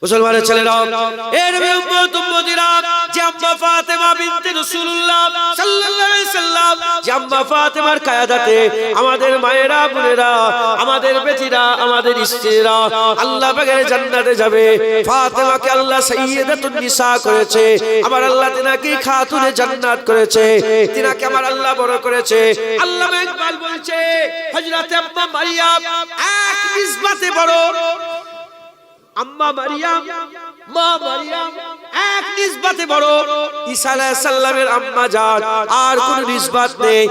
মুসলমানের ছেলেরা, এর উম্মত উম্মতিরা, যে আম্মা ফাতেমা বিনতে রাসূলুল্লাহ সাল্লাল্লাহু আলাইহি সাল্লাম, যে আম্মা ফাতেমার কায়াদাতে আমাদের মায়েরা বোনেরা, আমাদের বেটিরা, আমাদের স্ত্রীরা আল্লাহ পাকের জান্নাতে যাবে। ফাতেমাকে আল্লাহ সাইয়্যিদাতুন নিসা করেছে, আমার আল্লাহ তিনাকে খাতুনে জান্নাত করেছে, তিনাকে আমার আল্লাহ বড় করেছে। আল্লামা ইকবাল বলছে, হযরত আম্মা মারিয়াম এক নিসবতে বড়, আম্মা মারিয়াম, মা মারিয়াম এক নিসবতে বড়, ঈসা আলাইহিস সালামের আম্মা জান আর কোন নিসবত নেই,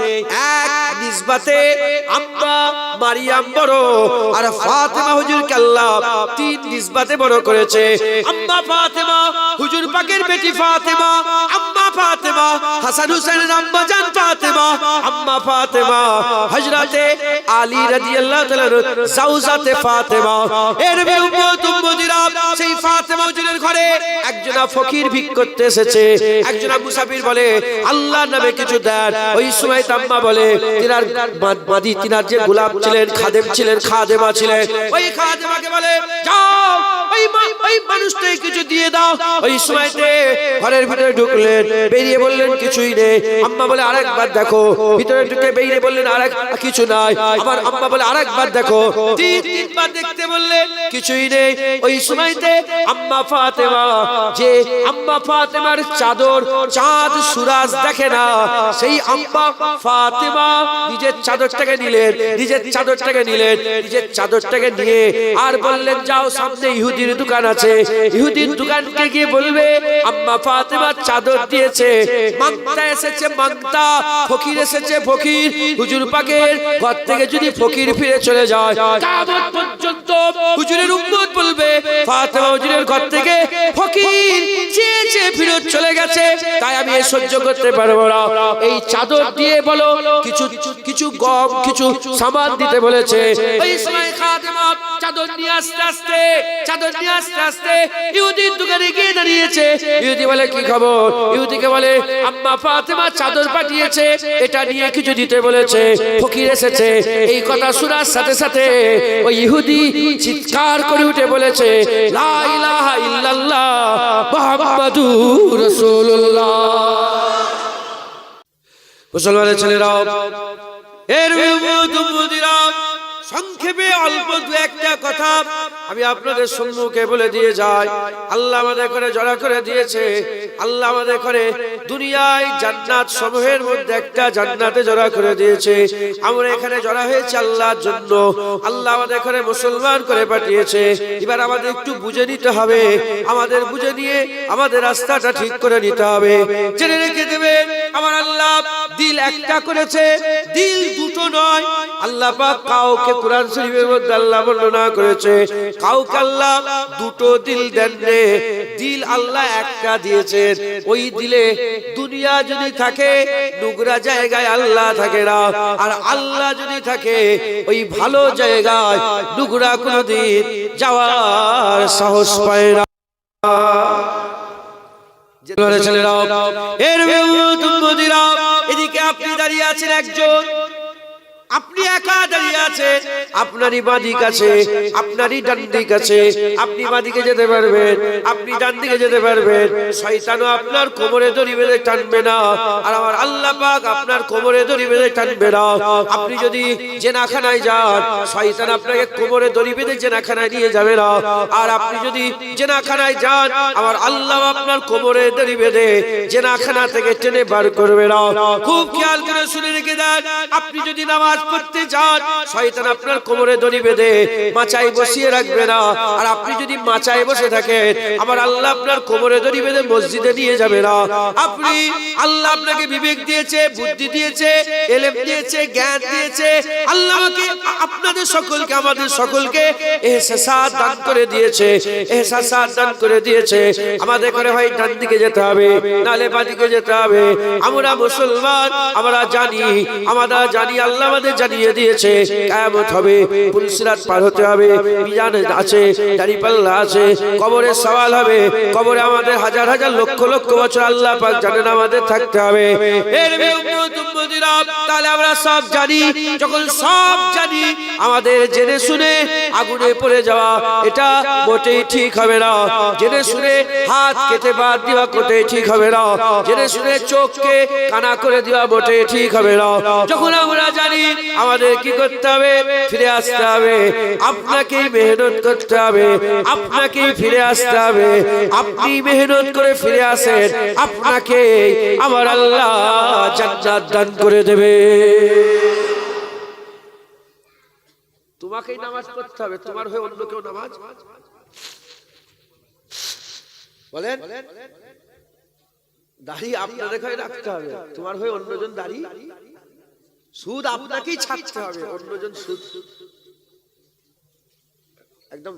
এক নিসবতে আম্মা মারিয়াম বড়। আর ফাতেমা হুজুরকে আল্লাহ তিন নিসবতে বড় করেছে। আম্মা ফাতেমা, হুজুর পাকের বেটি ফাতেমা, আম্মা ফাতেমা, হাসান হুসাইনের আম্মা জান ফাতেমা, আম্মা ফাতেমা হযরতে আলী রাদিয়াল্লাহু তাআলা জাওজাতে ফাতেমা। এর উম্মত উম্মতিরা, সেই ফাতেমা হুজুরের ঘরে একজনা ফকির ভিক করতে এসেছে, একজনা মুসাফির বলে আল্লাহর নামে কিছু দেন। ওই সময় আম্মা বলে, তিনার মাদি, তিনার যে গোলাম ছিলেন, খাদেম ছিলেন, খাদেমা ছিলেন, ওই খাদেমাকে বলে যাও ওই মানুষটাই কিছু দিয়ে দাও। ওই সময়তে ঘরের ভিতরে ঢুকলেন, বেরিয়ে বললেন কিছুই নেই। আম্মা বলে আরেকবার দেখো, ভিতরে ঢুকে বেরিয়ে বললেন আরেক কিছু নাই। আবার আম্মা বলে আরেকবার দেখো, তিনবার দেখতে বললেন কিছুই নেই। ওই সময়তে আম্মা ফাতেমা, যে আম্মা ফাতেমার চাদর চাঁদ সুরাজ দেখে না, সেই আম্মা ফাতেমা নিজের চাদরটাকে নিলেন, নিজের চাদরটাকে নিলেন, নিজের চাদরটাকে নিয়ে আর বললেন যাও, সামনে ইহুদির দোকান আছে, ইহুদির দোকানকে গিয়ে বলবে আম্মা ফাতেমা চাদর দিয়েছে, মাংতা এসেছে মাংতা, ফকির এসেছে ফকির। হুজুর পাকের ঘর থেকে যদি ফকির ফিরে চলে যায়, কিয়ামত পর্যন্ত হুজুরের উম্মত বলবে ফাতেমা হুজুরের ঘর থেকে ফকির চেয়ে চেয়ে ফিরত চলে গেছে, তাই আমি এই সহ্য করতে পারবো না। এই চাদর দিয়ে বলো কিছু কিছু গম, কিছু সামান দিতে বলেছে। ওই সময় খাদেমা চাদর নিয়ে আস্তে আস্তে, চাদর নিয়ে আস্তে আস্তে ইহুদির দোকানে গিয়ে দাঁড়িয়েছে। ইহুদি বলে কি খবর? ইহুদিকে বলে আম্মা ফাতেমা চাদর পাঠিয়েছে, এটা নিয়ে কিছু দিতে বলেছে, ফকির এসেছে। এই কথা শোনার সাথে সাথে ওই ইহুদি চিৎকার করে উঠে বলেছে লা ইলাহা ইল্লাল্লাহ মুহাম্মাদুর রাসূলুল্লাহ। মুসলমানের ছেলেরা, এর উম্মতিরা, সংক্ষেপে অল্প দু একটা কথা আমি আপনাদের সম্মুখে বলে দিয়ে যাই। আল্লাহ আমাদের করে জড়া করে দিয়েছে, আল্লাহ আমাদের করে দুনিয়ায় জান্নাত সমূহের মধ্যে একটা জান্নাতে জড়া করে দিয়েছে। আমরা এখানে জড়া হয়েছে আল্লাহর জন্য, আল্লাহ আমাদের করে মুসলমান করে পাঠিয়েছে। এবার আমাদের একটু বুঝে নিতে হবে, আমাদের বুঝে নিয়ে আমাদের রাস্তাটা ঠিক করে নিতে হবে। জেনে রেখে দেবেন আমার আল্লাহ দিল একটা করেছে, দিল দুটো নয়। আল্লাহ পাক কাউকে কুরআন শরীফের মধ্যে আল্লাহ বর্ণনা করেছে, কাউকে আল্লাহ দুটো দিল দেননি, দিল আল্লাহ একটা দিয়েছেন। ওই দিলে দুনিয়া যদি থাকে নোংরা জায়গায় আল্লাহ থাকে না, আর আল্লাহ যদি থাকে ওই ভালো জায়গায় নোংরা কোনোদিন যাওয়ার সাহস পায় না। ছেলেরা, এর উম্মতিরা, এদিকে আপনি দাঁড়িয়ে আছেন একজন, আপনি একা দাঁড়িয়ে আছে, আপনারই বাঁ দিক আছে, আপনারই ডান দিক আছে। আপনি বাঁ দিকে যেতে পারবেন, আপনি ডান দিকে যেতে পারবেন। শয়তানও আপনার কোমরে দড়ি বেঁধে টানবে না, আর আমার আল্লাহ পাক আপনার কোমরে দড়ি বেঁধে টানবে না। আপনি যদি জেনাখানায় যান, শয়তান আপনাকে কোমরে দড়ি বেঁধে জেনাখানায় নিয়ে যাবে না। আর আপনি যদি জেনাখানায় যান, আমার আল্লাহ আপনার কোমরে দড়ি বেঁধে জেনাখানা থেকে টেনে বার করবে না। খুব খেয়াল করে শুনে রেখে দেন, আপনি যদি নামাজ পড়তে যান, শয়তান আপনার কোমরে দড়ি বেঁধে মাচায় বসিয়ে রাখবে না। আর আপনি যদি মাচায় বসে থাকেন, আমার আল্লাহ আপনার কোমরে দড়ি বেঁধে মসজিদে নিয়ে যাবে না। আপনি আল্লাহ আপনাকে বিবেক দিয়েছে, বুদ্ধি দিয়েছে, ইলম দিয়েছে, জ্ঞান দিয়েছে। আল্লাহ আমাকে, আপনাদের সকলকে, আমাদের সকলকে ইহসাস দান করে দিয়েছে, ইহসাস দান করে দিয়েছে। আমাদের করে হয় ডান দিকে যেতে হবে, নালে বাঁ দিকে যেতে হবে। আমরা মুসলমান, আমরা জানি, আমরা জানি আল্লাহ আমাদের আমাদের জানিয়ে দিয়েছে কিয়ামত হবে, পুলসিরাত পার হতে হবে, মিজান আছে, দাঁড়িপাল্লা আছে, কবরে সওয়াল হবে, কবরে আমাদের হাজার হাজার লক্ষ লক্ষ বছর আল্লাহ পাক জানেন আমাদের থাকতে হবে। এর উম্মতিরা, তাহলে আমরা সব জানি, যখন সব জানি আমাদের জেনে শুনে আগুনে পড়ে যাওয়া এটা মোটেই ঠিক হবে না। জেনে শুনে হাত কেটে বাদ দেওয়া মোটেই ঠিক হবে না। জেনে শুনে চোখকে কানা করে দেওয়া মোটেই ঠিক হবে না। যখন আমরা জানি আমাদের কি করতে হবে, ফিরে আসতে হবে, আপনাকেই মেহনত করতে হবে, আপনাকেই ফিরে আসতে হবে। আপনি মেহনত করে ফিরে আসেন, আপনাকে আমার আল্লাহ জান্নাত দান করে দেবে। তোমাকেই নামাজ পড়তে হবে, তোমার হয়ে অন্য কেউ নামাজ বলেন? দাড়ি আপনাদের হয়ে রাখতে হবে, তোমার হয়ে অন্যজন দাড়ি, সুদ আপনাকেই ছাড়তে হবে, অন্যজন সুদ একদম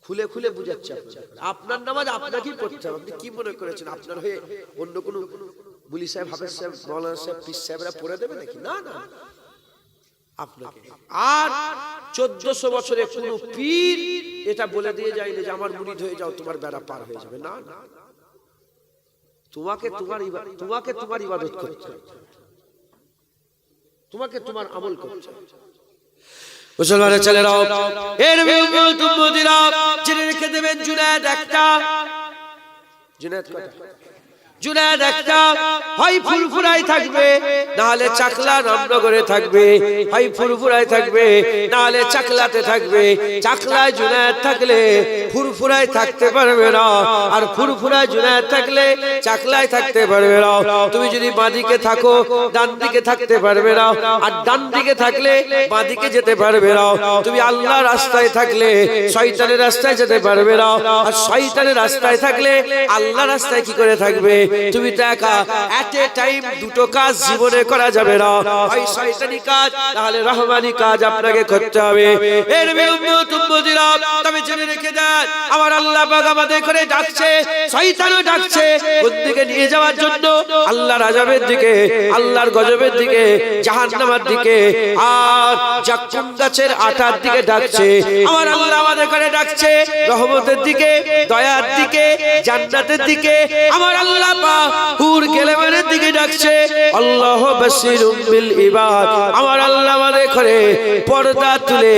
খুলে খুলে বুঝাচ্ছে। আপনার নামাজ আপনাকেই পড়তে হবে। আপনি কি মনে করেছেন আপনার হয়ে অন্য কোন মুলি সাহেব, হাফেজ সাহেব, মাওলানা সাহেব, পীর সাহেবরা পড়ে দেবে নাকি? না না, আপনাকে। আর 1400 বছরে কোন পীর এটা বলে দিয়ে যায়নি যে আমার মুরিদ হয়ে যাও, তোমার বেড়া পার হয়ে যাবে। না না, তোমাকে তোমার ইবাদত করতে হবে, তোমাকে তোমার আমল করতে হবে। মুসলমানের ছেলেরাও, এর উম্মতিরা জেনে রেখে দেবেন, জুনায়েদ একটা, জুনায়েদ কয়টা? জুনায়েদ একটা, হয় ফুরফুরাই থাকবে, না হলে চাকলা রামনগরে থাকবে। হয় ফুরফুরাই থাকবে, না হলে চাকলাতে থাকবে। চাকলায় জুনায়েদ থাকলে ফুরফুরাই থাকতে পারবে না, আর ফুরফুরায় জুনায়েদ থাকলে চাকলায় থাকতে পারবে না। তুমি যদি বাঁদিকে থাকো, ডান দিকে থাকতে পারবে না, আর ডান দিকে থাকলে বাঁদিকে যেতে পারবে না। তুমি আল্লাহর রাস্তায় থাকলে শয়তানের রাস্তায় যেতে পারবে না, আর শয়তানের রাস্তায় থাকলে আল্লাহর রাস্তায় কি করে থাকবে? তুমি তো একা, এট এ টাইম দুটো কাজ জীবনে করা যাবে না, হয় শয়তানি কাজ না হলে রহমানি কাজ আপনাকে করতে হবে। এর উম্মতিরা, তবে জেনে রেখে দেন, আমার আল্লাহ পাক আমাদের করে ডাকছে, শয়তানও ডাকছে, কোন দিকে নিয়ে যাওয়ার জন্য? আল্লাহর আযাবের দিকে, আল্লাহর গজবের দিকে, জাহান্নামের দিকে, আর জাক্কুম গাছের আটার দিকে ডাকছে। আমার আল্লাহ আমাদের করে ডাকছে রহমতের দিকে, দয়ার দিকে, জান্নাতের দিকে। আমার আল্লাহ হুর কেলেমানের দিকে ডাকছে, আল্লাহু বাসীরুম বিল ইবাদ। আমার আল্লাহ আমাদের করে পর্দা তুলে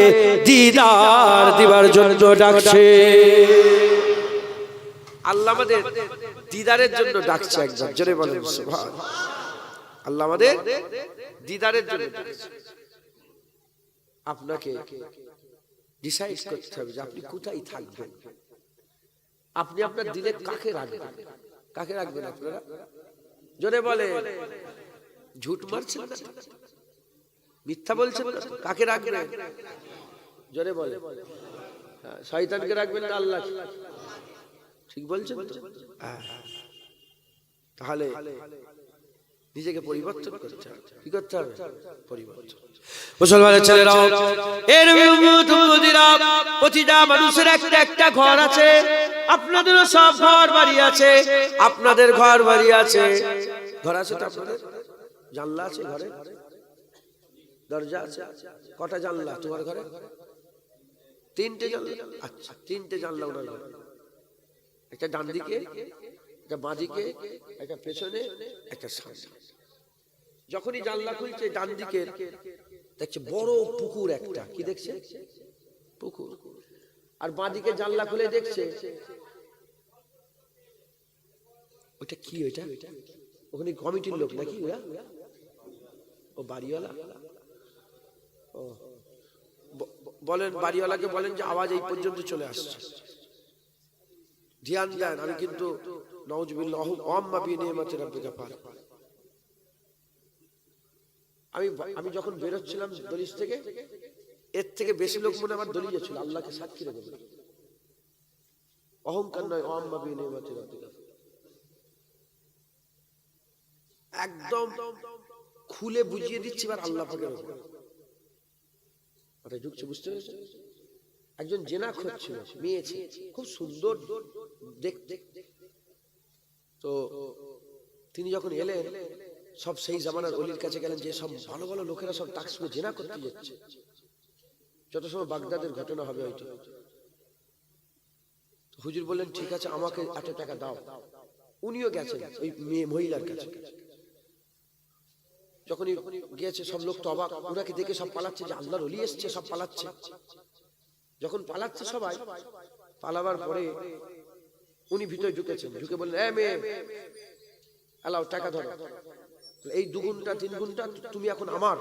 দিদার দিবার জন্য ডাকছে। আল্লাহ আমাদের দিদারের জন্য ডাকছে। একজন জোরে বলেন সুবহানাল্লাহ। আল্লাহ আমাদের দিদারের জন্য ডাকছে। আপনাকে ডিসাইড করতে হবে যে আপনি কোথায় থাকবেন। আপনি আপনার দিলে কাকে রাখবেন? কাকে রাখবেন আপনারা? জোরে বলে, ঝুট মারছেন না, মিথ্যা বলছেন না, কাকে রাখবেন? জোরে বলে, শয়তানকে রাখবেন না আল্লাহ? ঠিক বলছেন তো? তাহলে নিজেকে পরিবর্তন করতে হবে। কি করতে হবে? পরিবর্তন। মুসলমানের ছেলেরা, এর উম্মতিরা, প্রতিটা মানুষের একটা একটা ঘর আছে। আপনাদেরও সব ঘর বাড়ি আছে, আপনাদের ঘর বাড়ি আছে। ঘর আছে তো আপনাদের? জানলা আছে ঘরে? দরজা আছে? কটা জানলা তোমার ঘরে? 3টে জানলা। আচ্ছা, 3টে জানলা ওনার ঘরে। একটা ডান দিকে, একটা বাঁ দিকে, একটা পেছনে, একটা সামনে। যখনই জানলা খুলছে ডান দিকে দেখছে বড় পুকুর একটা। কি দেখছে? পুকুর। আর বাঁ দিকে জানলা খুলে দেখছে ওটা কি? ওইটা ওখানে কমিটির লোক নাকি? ওরা ও বাড়িওয়ালা? ও বলেন, বাড়িওয়ালাকে বলেন যে আওয়াজ এই পর্যন্ত চলে আসছে, ধ্যান দেন। আমি কিন্তু নাউজুবিল্লাহ ওয়াম্মা বিনিয়ামাতি রাব্বিকা পার। আমি যখন বেরোচ্ছিলাম দলিশ থেকে, এর থেকে বেশি লোক মনে আমার দলিয়ে ছিল। আল্লাহকে সাক্ষী রেখে বলি, অহংকার নয়, ওয়াম্মা বিনিয়ামাতি রাব্বিকা। একদম খুলে বুঝিয়ে দিচ্ছি এবার আল্লাহ পাকের উপর। মাথায় ঢুকছে, বুঝতে পেরেছেন? একজন জেনাখোর ছিল, মেয়ে ছিল, খুব সুন্দর দেখতে। তো তিনি যখন এলেন সব সেই জামানার অলির কাছে গেলেন, যে সব ভালো ভালো লোকেরা সব তাকস করে জেনা করতে যাচ্ছে। যত সময় বাগদাদের ঘটনা হবে হয়তো। হুজুর বললেন ঠিক আছে আমাকে এত টাকা দাও। উনিও গেছেন ওই মেয়ে মহিলার কাছে। যখনই গিয়েছে সব লোক তো অবাক, ওনাকে দেখে সব পালাচ্ছে, যে আল্লাহর ওলি এসছে, সব পালাচ্ছে। যখন পালাচ্ছে সবাই, পালাবার পরে উনি ভিতরে ঢুকেছেন, ঢুকে বললেন এ মেয়ে আলাও টাকা ধরো, এই 2 ঘন্টা 3 ঘন্টা তুমি এখন আমার,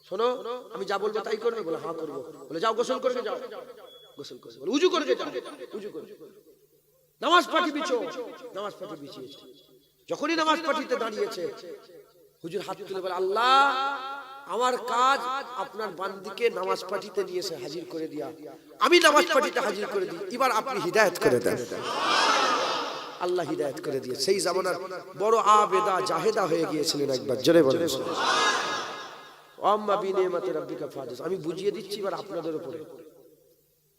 শোনো আমি যা বলবো তাই করবে। বলে হ্যাঁ করবো। বলে যাও গোসল করে যাও। গোসল করে বলে উজু করে যাও, উজু করে নামাজ পাঠি বিছো। নামাজ পাঠি বিছিয়েছে। যখনই নামাজ পাঠিতে দাঁড়িয়েছে, হুজুর হাত তুলে বলে আল্লাহ আমার কাজ আপনার বান্দিকে নামাজ পাঠিতে নিয়েছে হাজির করে দিয়া, আমি নামাজ পাঠিতে হাজির করে দিই, এবার আপনি হিদায়াত করে দেন। আল্লাহ হিদায়াত করে দিয়ে সেই জামানার বড় আবেদা জাহেদা হয়ে গিয়েছিলেন। একবার জোরে বলেন আম্মা বিনিমাতি রাব্বিকা ফাহাদিস। আমি বুঝিয়ে দিচ্ছি এবার আপনাদের উপরে,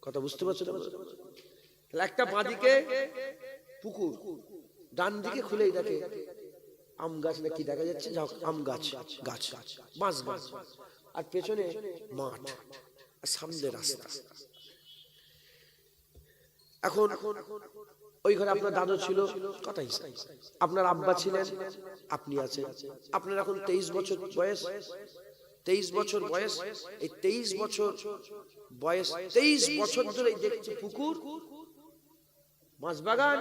কথা বুঝতে পারছেন? একটা বাঁদিকে পুকুর, ডান দিকে খুলেই দেখে আম গাছ না কি দেখা যাচ্ছে, আম গাছ, গাছ বাঁশ গাছ, আর পেছনে মাঠ, আর সামনে রাস্তা। এখন ওই ঘরে আপনার দাদু ছিল, কথা হিসাব, আপনার আব্বা ছিলেন, আপনি আছেন। আপনার এখন 23 বছর বয়স, 23 বছর বয়স। এই 23 বছর বয়স, 23 বছর ধরে দেখছি পুকুর, মাছ বাগান,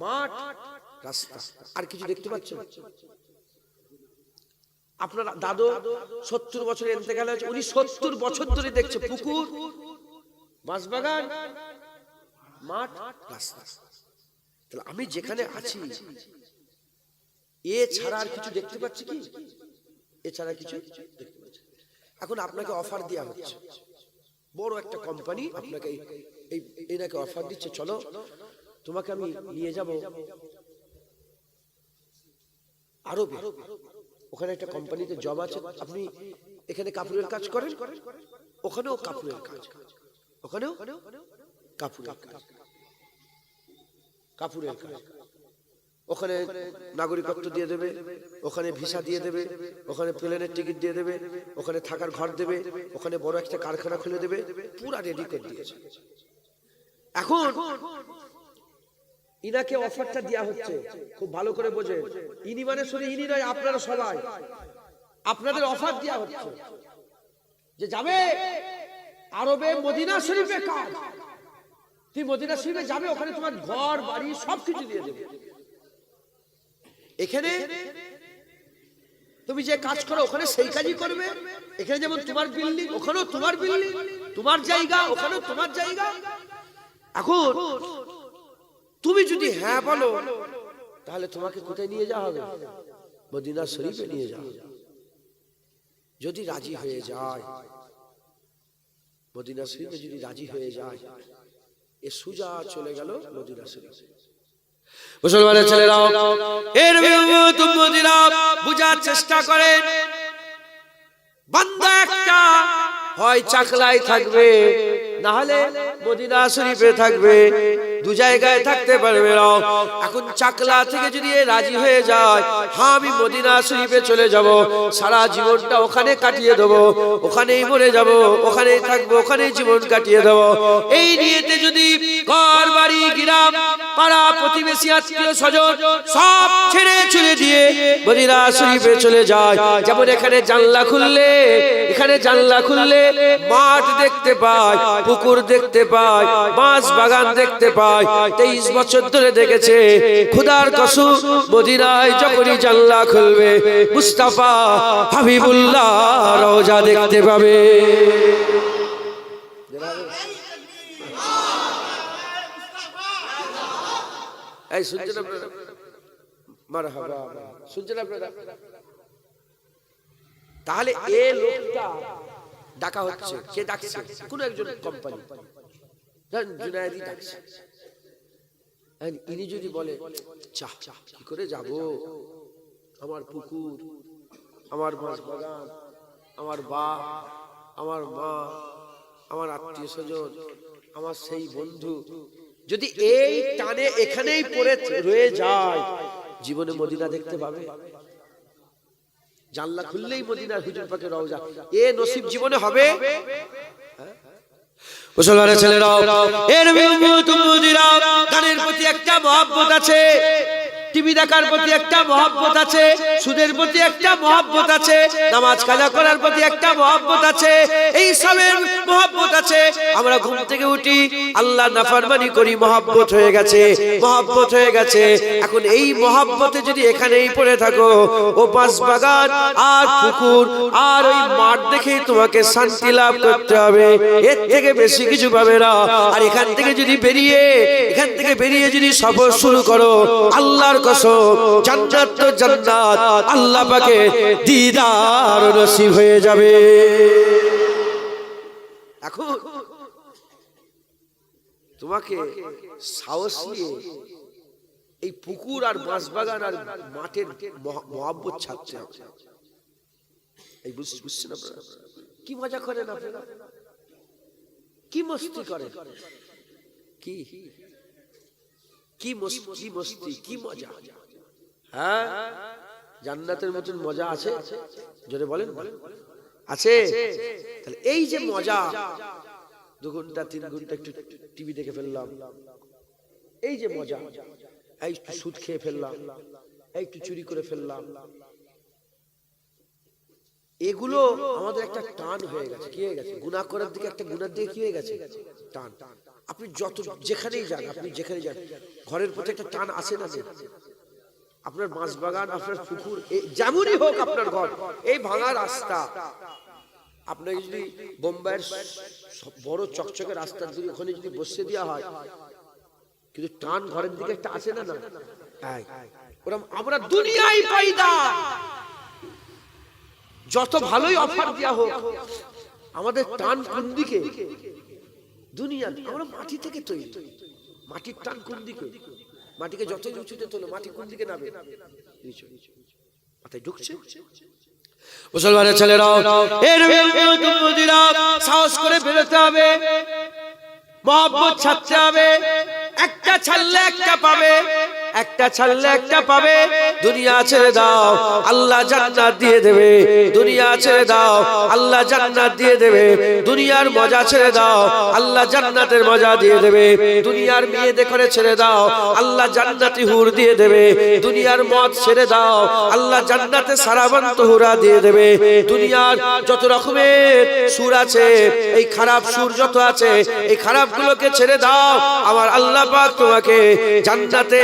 মাঠ, রাস্তা, আর কিছু দেখতে পাচ্ছেন? আপনার দাদু 70 বছরের ইন্তেকাল হয়েছে, উনি 70 বছর ধরে দেখছে পুকুর, মাছ বাগান, মাঠ, রাস্তা। তাহলে আমি যেখানে আছি এ ছাড়া আর কিছু দেখতে পাচ্ছি কি? এছাড়া কিছু দেখতে পাচ্ছি। এখন আপনাকে অফার দেওয়া হচ্ছে, বড় একটা কোম্পানি আপনাকে এনাকে অফার দিচ্ছে, চলো তোমাকে আমি নিয়ে যাব আরবে, ওখানে একটা কোম্পানিতে জব আছে, আপনি এখানে কাপড়ের কাজ করেন, ওখানেও কাপড়ের কাজ, ওখানেও কাপড়ের কাজ, কাপড়ের কাজ। ওখানে নাগরিকত্ব দিয়ে দেবে, ওখানে ভিসা দিয়ে দেবে, ওখানে প্লেনের টিকিট দিয়ে দেবে, ওখানে থাকার ঘর দেবে, ওখানে বড় একটা কারখানা খুলে দেবে, পুরা রেডি করে দিয়েছে। এখন ইনাকে অফারটা দেওয়া হচ্ছে, খুব ভালো করে বোঝে, ইনি মানে শুধু ইনি নয়, আপনারা সবাই, আপনাদের অফার দেওয়া হচ্ছে যে যাবে আরবে মদিনা শরীফে কাজ, তুই মদিনা শরীফে যাবে, ওখানে তোমার ঘর বাড়ি সবকিছু দিয়ে দেবে। এখানে তুমি যে কাজ করো ওখানে সেই কাজই করবে, এখানে যেমন তোমার বিল্ডিং ওখানেও তোমার বিল্ডিং, তোমার জায়গা ওখানেও তোমার জায়গা। এখন তুমি যদি হ্যাঁ বলো তাহলে তোমাকে কোথায় নিয়ে যাওয়া হবে? মদিনা শরীফে নিয়ে যাওয়া হবে। যদি রাজি হয়ে যায়, মদিনা শরীফে যদি রাজি হয়ে যায়, এ সুজা চলে গেল মদিনা শরীফে। মুসলমানের ছেলেরাও এর মদিনা বুঝার চেষ্টা করেন, বান্দা একটা হয় চাকলায় থাকবে, না হলে মদিনা শরীফে থাকবে, 2 জায়গায় থাকতে পারবে না। এখন চাকলা থেকে যদি রাজি হয়ে যায়, হ্যাঁ আমি মদিনা শরীফে চলে যাব, সারা জীবনটা ওখানে কাটিয়ে দেবো, ওখানেই মরে যাব, ওখানেই থাকবো, ওখানেই জীবন কাটিয়ে দেবো, এই নিয়েতে যদি ঘর বাড়ি গ্রাম পাড়া প্রতিবেশী আত্মীয় স্বজন সব ছেড়ে ছুড়ে দিয়ে মদিনা শরীফে চলে যায়, যেমন এখানে জানলা খুললে, এখানে জানলা খুললে মাঠ দেখতে পায়, পুকুর দেখতে পায়, মাছ বাগান দেখতে পায়। 23 বছর ধরে দেখেছে, খোদার কসম মদিনায় যখনই জানলা খুলবে মুস্তাফা হাবিবুল্লাহ রওজা দেখতে পাবে। এই শুনছেন আপনারা? মারহাবা, শুনছেন আপনারা? তাহলে এই লোকটা ডাকা হচ্ছে, কে ডাকছে? কোন একজন কোম্পানি, জুনায়েদি ডাকছে। ইনি যদি বলে চাহ কি করে যাব, আমার পুকুর, আমার মাছ বাগান, আমার বাপ, আমার মা, আমার আত্মীয় স্বজন, আমার সেই বন্ধু, যদি এই টানে এখানেই পড়ে রয়ে যায়, জীবনে মদিনা দেখতে পাবে? জানলা খুললেই মদিনার হুজুর পাকের রওজা। এ নসিব জীবনে হবে? মুসলমানের ছেলেরা, এর গানের প্রতি একটা মহব্বত আছে, টিভি দেখার প্রতি একটা মহব্বত আছে, সুদের প্রতি একটা মহব্বত আছে, নামাজ কাজা করার প্রতি একটা মহব্বত আছে, এই সবের মহব্বত আছে। আমরা ঘুম থেকে উঠি, আল্লাহ নাফরমানি করি, মহব্বত হয়ে গেছে, মহব্বত হয়ে গেছে। এখন এই মহব্বতে যদি এখানেই পড়ে থাকো, ও বাঁশ বাগান আর পুকুর আর ওই মাঠ দেখেই তোমাকে শান্তি লাভ করতে হবে, এর থেকে বেশি কিছু পাবে না। আর এখান থেকে বেরিয়ে যদি সফর শুরু করো, আল্লাহর কসম, জান্নাত তো জান্নাত, আল্লাহ পাকে দিদার নসিব হয়ে যাবে। এখন তোমাকে সাহস নিয়ে এই পুকুর আর বাঁশবাগান আর মাঠের মহব্বত ছাড়তে হবে। এই বুঝছেন আপনারা? কি মজা করেন আপনারা, কি মস্তি করেন, কি মস্তি, কি মজা। হ্যাঁ, জান্নাতের মতন মজা আছে? জোরে বলেন, আছে? তাহলে এই যে মজা, 2 ঘন্টা 3 ঘন্টা একটু টিভি দেখে ফেললাম, এই যে মজা, এই একটু সুদ খেয়ে ফেললাম, এই একটু চুরি করে ফেললাম, এগুলো আমাদের একটা টান হয়ে গেছে। কি হয়ে গেছে? গুনাহ করার দিকে, একটা গুনার দিকে কি হয়ে গেছে? টান। আপনি যেখানেই যান, ঘরের প্রতি একটা টান আসে না? আপনার বাঁশবাগান, আপনার পুকুর, যেমনই হোক আপনার ঘর, এই ভাঙা রাস্তা, আপনাকে যদি বোম্বাইয়ের বড় চকচকে রাস্তা যদি ওখানে যদি বসিয়ে দেওয়া হয়, কিন্তু টান ঘরের দিকে একটা আসে না? ওরকম আমরা দুনিয়ায় পাইদা, যত ভালোই অফার দেওয়া হোক, আমাদের টান কোন দিকে? দুনিয়া। আমরা মাটি থেকে তৈরি, মাটির টান কোন দিকে? মাটিকে যত উঁচুতে তোলো, মাটি কোন দিকে নামে? মাথায় ঢুকছে? মুসলমানের ছেলেরা, সাহস করে বেরোতে হবে, মহব্বত ছাড়তে হবে। একটা ছাড়লে একটা পাবে, একটা ছাড়লে একটা পাবে। দুনিয়া ছেড়ে দাও, আল্লাহ জান্নাত দিয়ে দেবে। দুনিয়া ছেড়ে দাও, আল্লাহ জান্নাত দিয়ে দেবে। দুনিয়ার মজা ছেড়ে দাও, আল্লাহ জান্নাতের মজা দিয়ে দেবে। দুনিয়ার মেয়ে দেখে ছেড়ে দাও, আল্লাহ জান্নাতি হুর দিয়ে দেবে। দুনিয়ার মদ ছেড়ে দাও, আল্লাহ জান্নাতে সারাবান তহুরা দিয়ে দেবে। দুনিয়ার যত রকমের সুর আছে, এই খারাপ সুর যত আছে, এই খারাপগুলোকে ছেড়ে দাও। আমার আল্লাহ পাক তোমাকে জান্নাতে,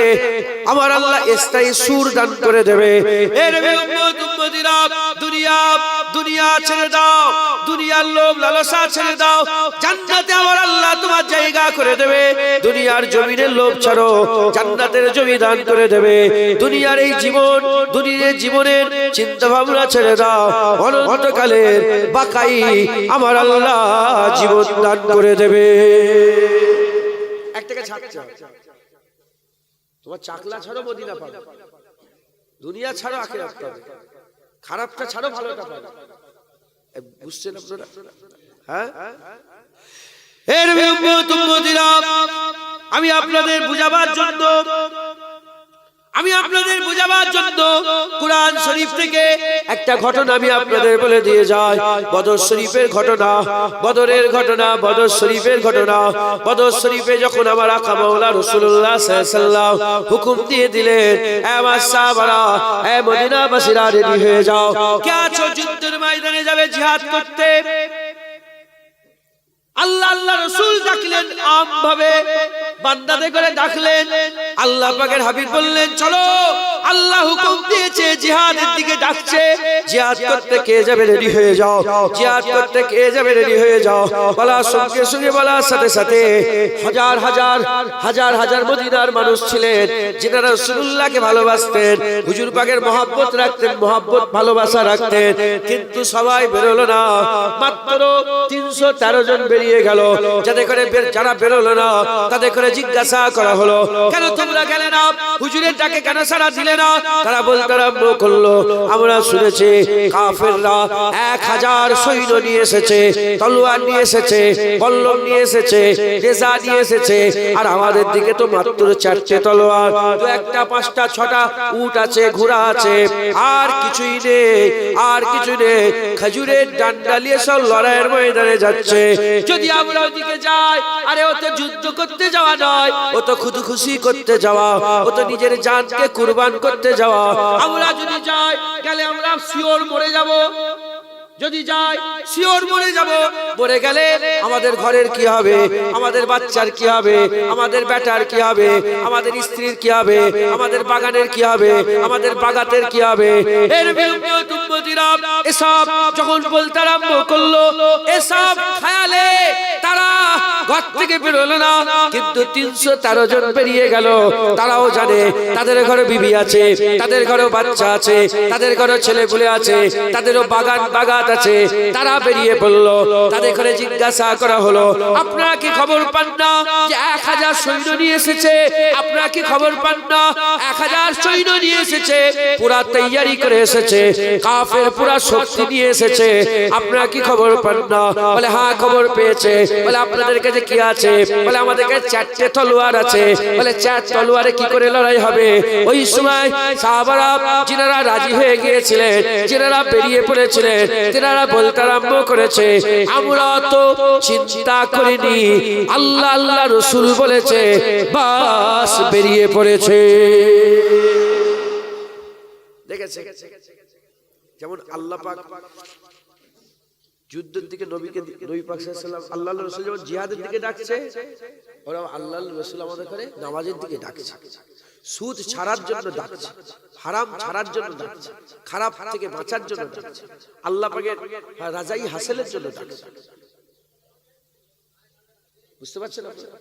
আমার আল্লাহ স্থায়ী সুর দান করে দেবে। দুনিয়া ছেড়ে দাও, দুনিয়ার লোভ লালসা ছেড়ে দাও, জান্নাতে আমার আল্লাহ তোমার জায়গা করে দেবে। দুনিয়ার জমিনের লোভ ছাড়ো, জান্নাতের জমি দান করে দেবে। দুনিয়ার এই জীবন, দুনিয়ার জীবনের চিন্তা ভাবনা ছেড়ে দাও, অনন্তকালের বাকাই আমার আল্লাহ জীবন দান করে দেবে। একটাকে ছাড়ছে, তোমার চাকলা ছাড়ো মদিনা পাবে, দুনিয়া ছাড়ো আখিরাত পাবে, খারাপটা ছাড়ো ভালোটা পাবে। বুঝছেন আপনারা? হ্যাঁ, আমি আপনাদের বুঝাবার জন্য কুরআন শরীফ থেকে একটা ঘটনা আমি আপনাদের বলে দিয়ে যাই। বদর শরীফের ঘটনা, বদরের ঘটনা, বদর শরীফের ঘটনা। বদর শরীফে যখন আমার আকা মাওলা রাসূলুল্লাহ সাল্লাল্লাহু আলাইহি ওয়াসাল্লাম হুকুম দিয়ে দিলেন, এ আমার সাহাবারা, এ মদিনাবাসীরা, রেডি হয়ে যাও, কে আছো যুদ্ধের ময়দানে যাবে জিহাদ করতে। আল্লাহ রাসূল ডাকলেন, আমভাবে বান্দাদের করে ডাকলেন। আল্লাহ পাকের হাবিব বললেন, চলো, আল্লাহ হুকুম দিয়েছে, জিহাদের দিকে ডাকছে। জিহাদ করতে কে যাবে? রেডি হয়ে যাও। জিহাদ করতে কে যাবে? রেডি হয়ে যাও। বলার সঙ্গে সঙ্গে, বলার সাথে সাথে হাজার মদিনার মানুষ ছিলেন, যারা রাসূলুল্লাহকে ভালোবাসতেন, হুজুর পাকের মহব্বত রাখতেন, মহব্বত ভালোবাসা রাখতেন। কিন্তু সবাই বেরোলো না, মাত্র 313 জন বেরিয়ে গেল। যারা বেরোলো না, তাদের করে জিজ্ঞাসা করা হলো, কেন তোমরা গেলে না? হুজুরের ডাকে কেন সাড়া দিলে না, তারা বলতে আরম্ভ করলো, আমরা শুনেছি কাফেররা 1000 সৈন্য নিয়ে এসেছে, তলোয়ার নিয়ে এসেছে, বল্লম নিয়ে এসেছে, নেজা নিয়ে এসেছে, আর আমাদের দিকে তো মাত্র 4টে তলোয়ার, তো একটা 5টা 6টা উট আছে, ঘোড়া আছে, আর কিছুই নেই, আর কিছু নেই। খেজুরের ডান্ডা নিয়ে সব লড়াইয়ের ময়দানে যাচ্ছে। যদি আমরা ওদিকে যাই, আরে ও তো যুদ্ধ করতে যাওয়া নয়, ও তো খুশি করতে যাওয়া, ও তো নিজের জানকে কুরবান করতে যাওয়া। আমরা যদি যাই, গেলে আমরা শিওর মরে যাব। যদি যাই শিওর মরে যাব, মরে গেলে আমাদের ঘরের কি হবে, আমাদের বাচ্চার কি হবে, আমাদের বেটার কি হবে, আমাদের স্ত্রীর কি হবে, আমাদের বাগানের কি হবে, আমাদের বাগাতের কি হবে। এর বিরুদ্ধে উম্মতিরা এসব যখন বলতে আরম্ভ করলো, এসব খেয়ালে তারা ঘর থেকে বেরোলো না, কিন্তু 313 জন বেরিয়ে গেল। তারাও জানে তাদের ঘরে বিবি আছে, তাদের ঘরেও বাচ্চা আছে, তাদের ঘরে ছেলেপুলে আছে, তাদেরও বাগাত আছে। তারা বেরিয়ে পড়ল। তাদের ঘরে জিজ্ঞাসা করা হলো, আপনারা কি খবর পান না যে 1000 সৈন্য নিয়ে এসেছে? আপনারা কি খবর পান না 1000 সৈন্য নিয়ে এসেছে, পুরা তৈয়ারি করে এসেছে, কাফের পুরা শক্তি নিয়ে এসেছে? আপনারা কি খবর পান না? বলে হ্যাঁ খবর পেয়েছে। বলে আপনাদের কাছে কি আছে? বলে আমাদের কাছে 4টে তলোয়ার আছে। বলে 4 তলোয়ারে কি করে লড়াই হবে? ওই সময় সাহাবারা যিনারা রাজি হয়ে গিয়েছিলেন, যিনারা বেরিয়ে পড়েছিলেন, তিনারা বলতে আরম্ভ করেছে, আমরা তো চিন্তা করিনি, আল্লাহ আল্লাহ রাসূল বলেছে, বাস বেরিয়ে পড়েছে। দেখেছে যেমন আল্লাহ পাক যুদ্ধের দিকে নবী পাক সাল্লাল্লাহু আলাইহি ওয়াসাল্লাম, আল্লাহর রাসূল যেমন জিহাদের দিকে ডাকছে, ওরা আল্লাহর রাসূল আমাদের করে নামাজের দিকে ডাকছে, সুদ ছাড়ার জন্য ডাকছে, হারাম ছাড়ার জন্য ডাকছে, খারাপ থেকে বাঁচার জন্য ডাকছে, আল্লাহ পাকের রাজাই হাসিলের জন্য ডাকছে। বুঝতে পারছেন আপনারা?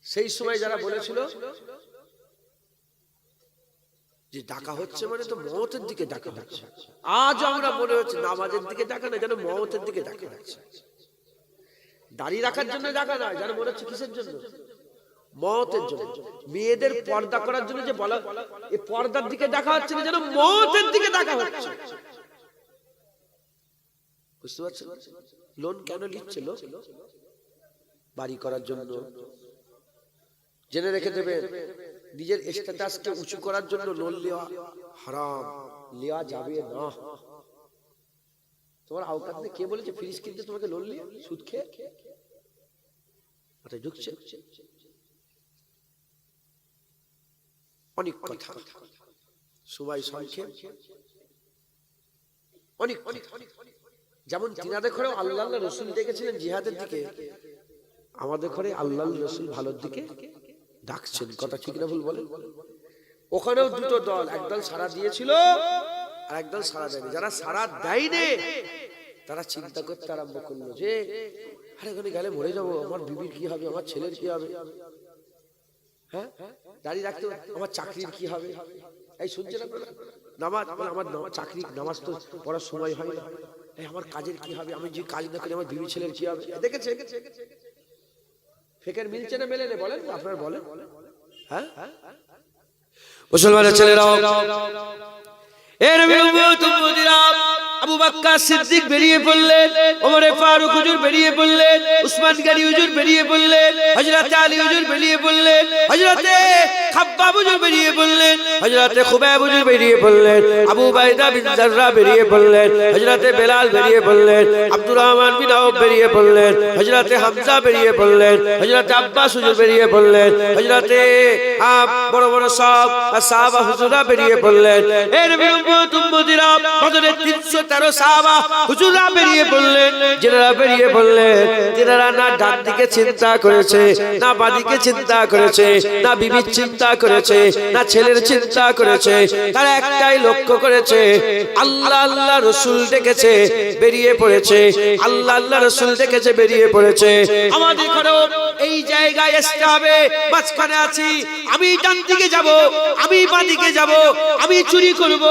সেই সময় যারা বলেছিল যে ডাকা হচ্ছে মানে তো মওতের দিকে ডাকা হচ্ছে, আজ আমরা মনে হচ্ছে নামাজের দিকে ডাকা না, যেন মওতের দিকে ডাকা হচ্ছে। দাঁড়িয়ে রাখার জন্য ডাকা নয়, যেন মনে হচ্ছে কিসের জন্য? মওতের জন্য। মেয়েদের পর্দা করার জন্য যে বলা, এই পর্দার দিকে ডাকা হচ্ছে না, যেন মওতের দিকে ডাকা হচ্ছে। বুঝতে পারছেন? লোন কেন নিচ্ছে লোক? বাড়ি করার জন্য। জেনে রেখে দেবেন, নিজের স্ট্যাটাসকে উঁচু করার জন্য লোন নেওয়া হারাম, নেওয়া যাবে না। তোমার আওকাত নেই, কে বলেছে ফ্রিজ কিনতে তোমাকে লোন নিয়ে? সুদ খেয়ে মাথায় ঢুকছে। অনেক কথা, সবাই সংক্ষেপ, অনেক যেমন তিনাদের ঘরে আল্লাহ রাসূল ডেকেছিলেন জিহাদের দিকে, আমাদের ঘরে আল্লাহ রাসূল ভালোর দিকে ডাকছেন। কথা ঠিক না ভুল বলেন? ওখানেও দুটো দল, একদল সাড়া দিয়েছিল আর একদল সাড়া দেয়নি। যারা সাড়া দেয়নি তারা চিন্তা করতে আরম্ভ করলো যে আরে ওখানে গেলে মরে যাবো, আমার বিবির কি হবে, আমার ছেলের কি হবে, হ্যাঁ দাঁড়িয়ে রাখতে আমার চাকরির কি হবে। এই শুনছেন আপনারা? নামাজ, আমার চাকরি নামাজ তো পড়ার সময় হয় না, আমার কাজের কি হবে, আমি যে কাজ না করি আমার বিবি ছেলের কি হবে। দেখেছে ফেকের মিলছে না মেলে? বলেন আপনারা বলেন। হ্যাঁ মুসলমানের ছেলেরাও এর আবু বকর সিদ্দিক বেরিয়ে পড়লেন, ওমর ফারুক হুজুর বেরিয়ে পড়লেন, উসমান গনি হুজুর বেরিয়ে পড়লেন, হযরত আলী হুজুর বেরিয়ে পড়লেন, হযরত খাব্বাব হুজুর বেরিয়ে পড়লেন, হযরত খুবাইব হুজুর বেরিয়ে পড়লেন, আবু বাইদা বিন জাররা বেরিয়ে পড়লেন, হযরত বেলাল বেরিয়ে পড়লেন, আব্দুর রহমান বিন আওফ বেরিয়ে পড়লেন, হযরত হামজা বেরিয়ে পড়লেন, হযরত আব্বাস হুজুর বেরিয়ে পড়লেন, হযরত বড় বড় সব সাহাবা হুজুররা বেরিয়ে পড়লেন। এর উম্মতিরা বদরের 313 সাহাবা হুজুররা বেরিয়ে পড়লেন। যারা বেরিয়ে পড়লেন, যারা না ডান দিকে চিন্তা করেছে, না বাঁ দিকে চিন্তা করেছে, না বিবির চিন্তা করেছে, না ছেলের চিন্তা করেছে, তারা একটাই লক্ষ্য করেছে, আল্লাহ আল্লাহ রাসূল ডেকেছে বেরিয়ে পড়েছে, আল্লাহ আল্লাহ রাসূল ডেকেছে বেরিয়ে পড়েছে। আমাদের ঘরেও এই এই জায়গায় আসতে হবে, মাঝখানে আছি, আমি ডান দিকে যাব, আমি বাঁ দিকে যাব, আমি চুরি করব,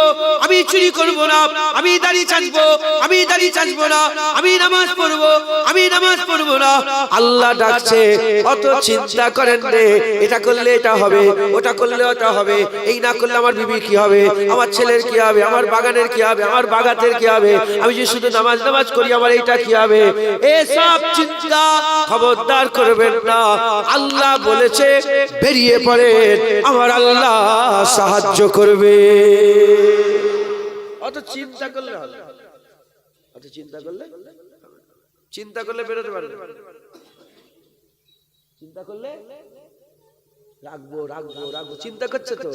আমি চুরি করব না, আমি দাড়ি চাচবো, আমি দাড়ি চাচবো না, আমি নামাজ পড়বো, আমি নামাজ পড়বো না। আল্লাহ ডাকছে, অত চিন্তা করেন রে, এটা করলে এটা হবে, ওটা করলে ওটা হবে, এই না করলে আমার বিবি কি হবে, আমার ছেলের কি হবে, আমার বাগানের কি হবে, আমার বাগাতের কি হবে, আমি যে শুধু নামাজ নামাজ করি আমার এইটা কি হবে, এসব চিন্তা খবরদার করবেন না। আল্লাহ বলেছে বেরিয়ে পড়েন, আমার আল্লাহ সাহায্য করবে। অত চিন্তা করলে হবে, অত চিন্তা করলে বেরোতে পারবে, চিন্তা করলে রাখবো রাখবো রাখবো, চিন্তা করছে তো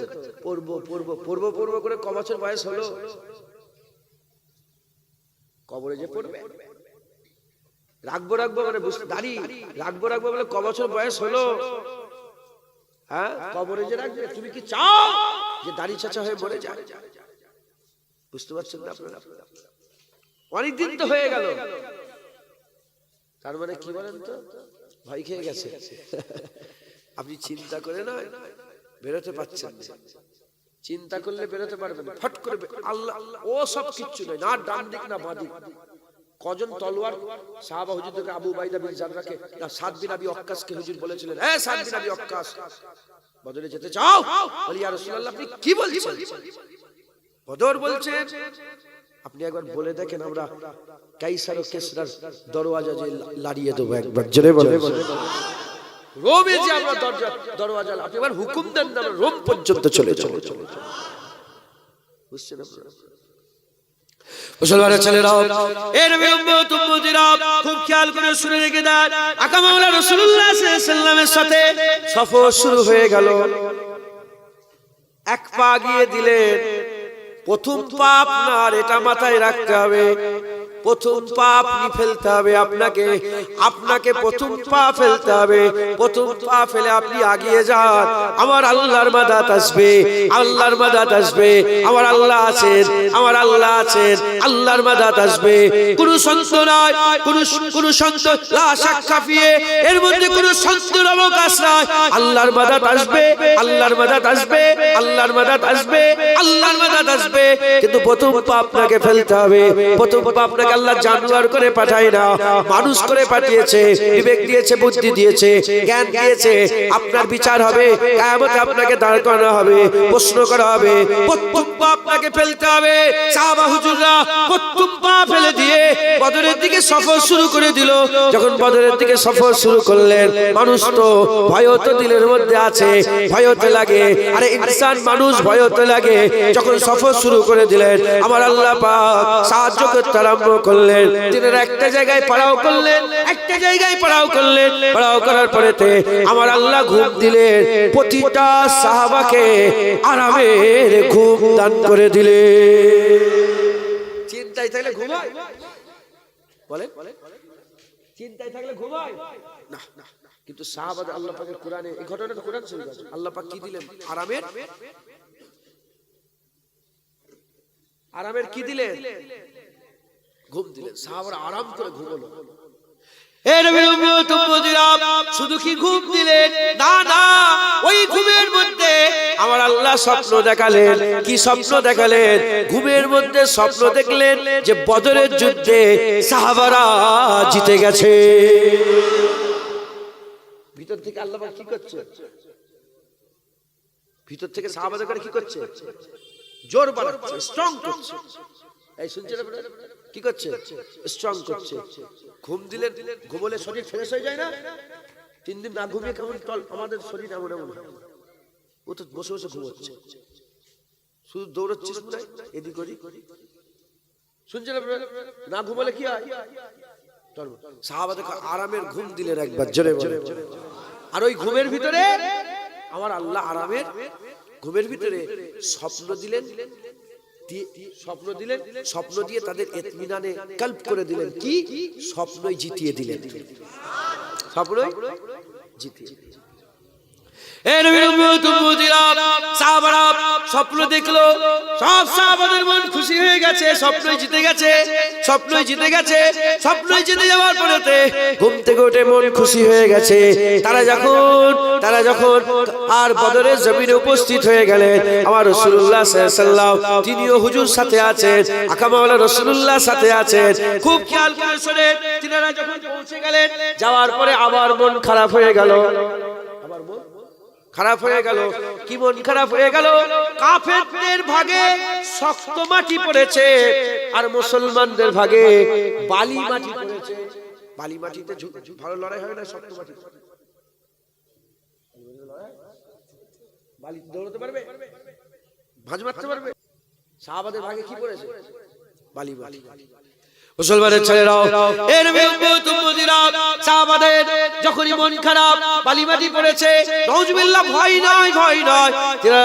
পড়বো পড়বো পড়বো পড়বো করে ক বছর বয়স হলো, কবরে যে পড়বে, রাখবো রাখবো মানে দাড়ি রাখবো রাখবো বলে ক বছর বয়স হলো, হ্যাঁ কবরে যে রাখবে, তুমি কি চাও যে দাড়ি চাচা হয়ে মরে যায়? বুঝতে পারছেন না আপনারা? অনেকদিন তো হয়ে গেল, তার মানে কি বলেন তো, ভয় খেয়ে গেছে। আপনি চিন্তা করে না বেরোতে পারছেন না, চিন্তা করলে বেরোতে পারবেন, ফট করে আল্লাহ ও সব কিচ্ছু নয়, না ডান দিক না বাঁ দিক। কজন তলোয়ার সাহাবা হুজুরকে আবু উবাইদা বিন জাররাহকে না সাদ বিন আবি ওয়াক্কাসকে হুজুর বলেছিলেন, এ সাদ বিন আবি ওয়াক্কাস বদরে যেতে চাও? বলি ইয়া রাসূলুল্লাহ আপনি কি বলছেন? বদর বলছেন, আপনি একবার বলে দেখেন, আমরা কাইসার ও কিসরার দরওয়াজা যে লাড়িয়ে দেবো, একবার জোরে বলেন, রোমে যে আমরা দরওয়াজা, আপনি একবার হুকুম দেন না, রোম পর্যন্ত চলে চলে চলে। বুঝছেন আপনারা? মুসলমানের ছেলেরাও, এর উম্মত উম্মতিরা খুব খেয়াল করে শুনে রেখে দেন, আকা মাওলা রাসূলুল্লাহ সাল্লাল্লাহু আলাইহি সাল্লামের সাথে সফর শুরু হয়ে গেল। এক পা গিয়ে দিলেন, প্রথম পা আপনার, এটা মাথায় রাখতে হবে, প্রথম পা আপনি ফেলতে হবে, আপনাকে প্রথম পা ফেলতে হবে, প্রথম পা ফেলে আপনি আগিয়ে যান, আমার আল্লাহর মাদাত আসবে, আল্লাহর মাদাত আসবে, আমার আল্লাহ আছেন, আমার আল্লাহ আছেন, আল্লাহর মাদাত আসবে। কোন সন্ত নয়, কোন সন্ত লা শাক্কা ফিয়ে, এর মধ্যে কোন সন্তের অবকাশ নাই, আল্লাহর মাদাত আসবে, আল্লাহর মাদাত আসবে, আল্লাহর মাদাত আসবে, আল্লাহর মাদাত আসবে। কিন্তু প্রথম পা আপনাকে ফেলতে হবে, প্রথম পা আপনাকে আল্লাহ জানোয়ার করে পাঠায় না, মানুষ করে পাঠিয়েছে, বিবেক দিয়েছে, বুদ্ধি দিয়েছে, জ্ঞান দিয়েছে। আপনার বিচার হবে, কিয়ামতে আপনাকে দাঁড় করানো হবে, প্রশ্ন করা হবে, প্রথম পা আপনাকে ফেলতে হবে। সাহাবা হুজুররা প্রথম পা ফেলে দিয়ে বদরের দিকে সফর শুরু করে দিল। যখন বদরের দিকে সফর শুরু করলেন, মানুষ তো ভয় তো দিলের মধ্যে আছে, ভয় তো লাগে, আরে ইনসান মানুষ ভয় তো লাগে। যখন সফর শুরু করে দিলেন, আমার আল্লাহ পাক সাহায্য করতে আরম্ভ করলেন। তিনি একটা জায়গায় পাড়াও করলেন, একটা জায়গায় পাড়াও করলেন, পাড়াও করার পরেতে আমার আল্লাহ ঘুম দিলেন, প্রতিটা সাহাবাকে আরামের ঘুম দান করে দিলেন। চিন্তায় থাকলে ঘুমায়, বলেন চিন্তায় থাকলে ঘুমায় না, কিন্তু সাহাবাদের আল্লাহ পাকের কোরআনে এই ঘটনাটা কোরআন শরীফে আছে, আল্লাহ পাক কি দিলেন? আরামের কি দিলেন? ঘুম দিলেন। সাহাবারা আরাম করে ঘুমালো। এর উম্মত উম্মতিরা শুধু কি ঘুম দিলেন? না না, ওই ঘুমের মধ্যে আমার আল্লাহ স্বপ্ন দেখালেন। কি স্বপ্ন দেখালেন? ঘুমের মধ্যে স্বপ্ন দেখলেন যে বদরের যুদ্ধে সাহাবারা জিতে গেছে। ভিতর থেকে আল্লাহ কি করছে? ভিতর থেকে সাহাবাদের কি করছে? জোর বাড়াচ্ছে, স্ট্রং করছে। এই শুনছেন আপনারা? কি করছে? স্ট্রং করছে। ঘুম দিলেন, ঘুমলে শরীর ফ্রেশ হয়ে যায় না? 3 দিন না ঘুমিয়ে কেমন আমাদের শরীর এমন এমন, ও তো বসে বসে ঘুমোচ্ছে, শুধু দৌড়াচ্ছিস মনে হয় এদিক ওদিক। শুনছেন আপনারা? না ঘুমলে কি হয়? সাহাবাদের আরামের ঘুম দিলেন একবার, জোরে বলে। আর ওই ঘুমের ভিতরে আমার আল্লাহ আরামের ঘুমের ভিতরে স্বপ্ন দিলেন, স্বপ্ন দিলেন, স্বপ্ন দিয়ে তাদের ইতমিনানে কলব করে দিলেন। কি স্বপ্নই জিতিয়ে দিলেন, স্বপ্নই জিতিয়ে। এর সাহাবারা স্বপ্ন দেখলো, সব সাহাবাদের মন খুশি হয়ে গেছে, স্বপ্নই জিতে গেছে, স্বপ্নই জিতে গেছে। স্বপ্নই জিতে যাওয়ার পরেতে ঘুম থেকে উঠে মন খুশি হয়ে গেছে। তারা যখন আর বদরের জমিনে উপস্থিত হয়ে গেলেন, আমার রাসূলুল্লাহ সাল্লাল্লাহু আলাইহি ওয়াসাল্লাম তিনিও হুজুর সাথে আছেন, আকা মাওলানা রাসূলুল্লাহ সাথে আছেন। খুব খেয়াল করে শুনে তিনারা যখন পৌঁছে গেলেন, যাওয়ার পরে আবার মন খারাপ হয়ে গেল। আবার মন খারাপ হয়ে গেল। কি মন খারাপ হয়ে গেল? কাফেরদের ভাগে শক্ত মাটি পড়েছে আর মুসলমানদের ভাগে বালি মাটি পড়েছে। বালি মাটিতে ভালো লড়াই হয় না, শক্ত মাটি বালি দৌড়াতে পারবে, ভাঁজ মারতে পারবে। সাহাবাদের ভাগে কি পড়েছে? বালি মাটি। মুসলমানের ছেলেরাও এর সাহাবাদের যখনই মন খারাপ, বালি মাটি পড়েছে, নাউজুবিল্লাহ, ভয় নয়, ভয় নয়, তারা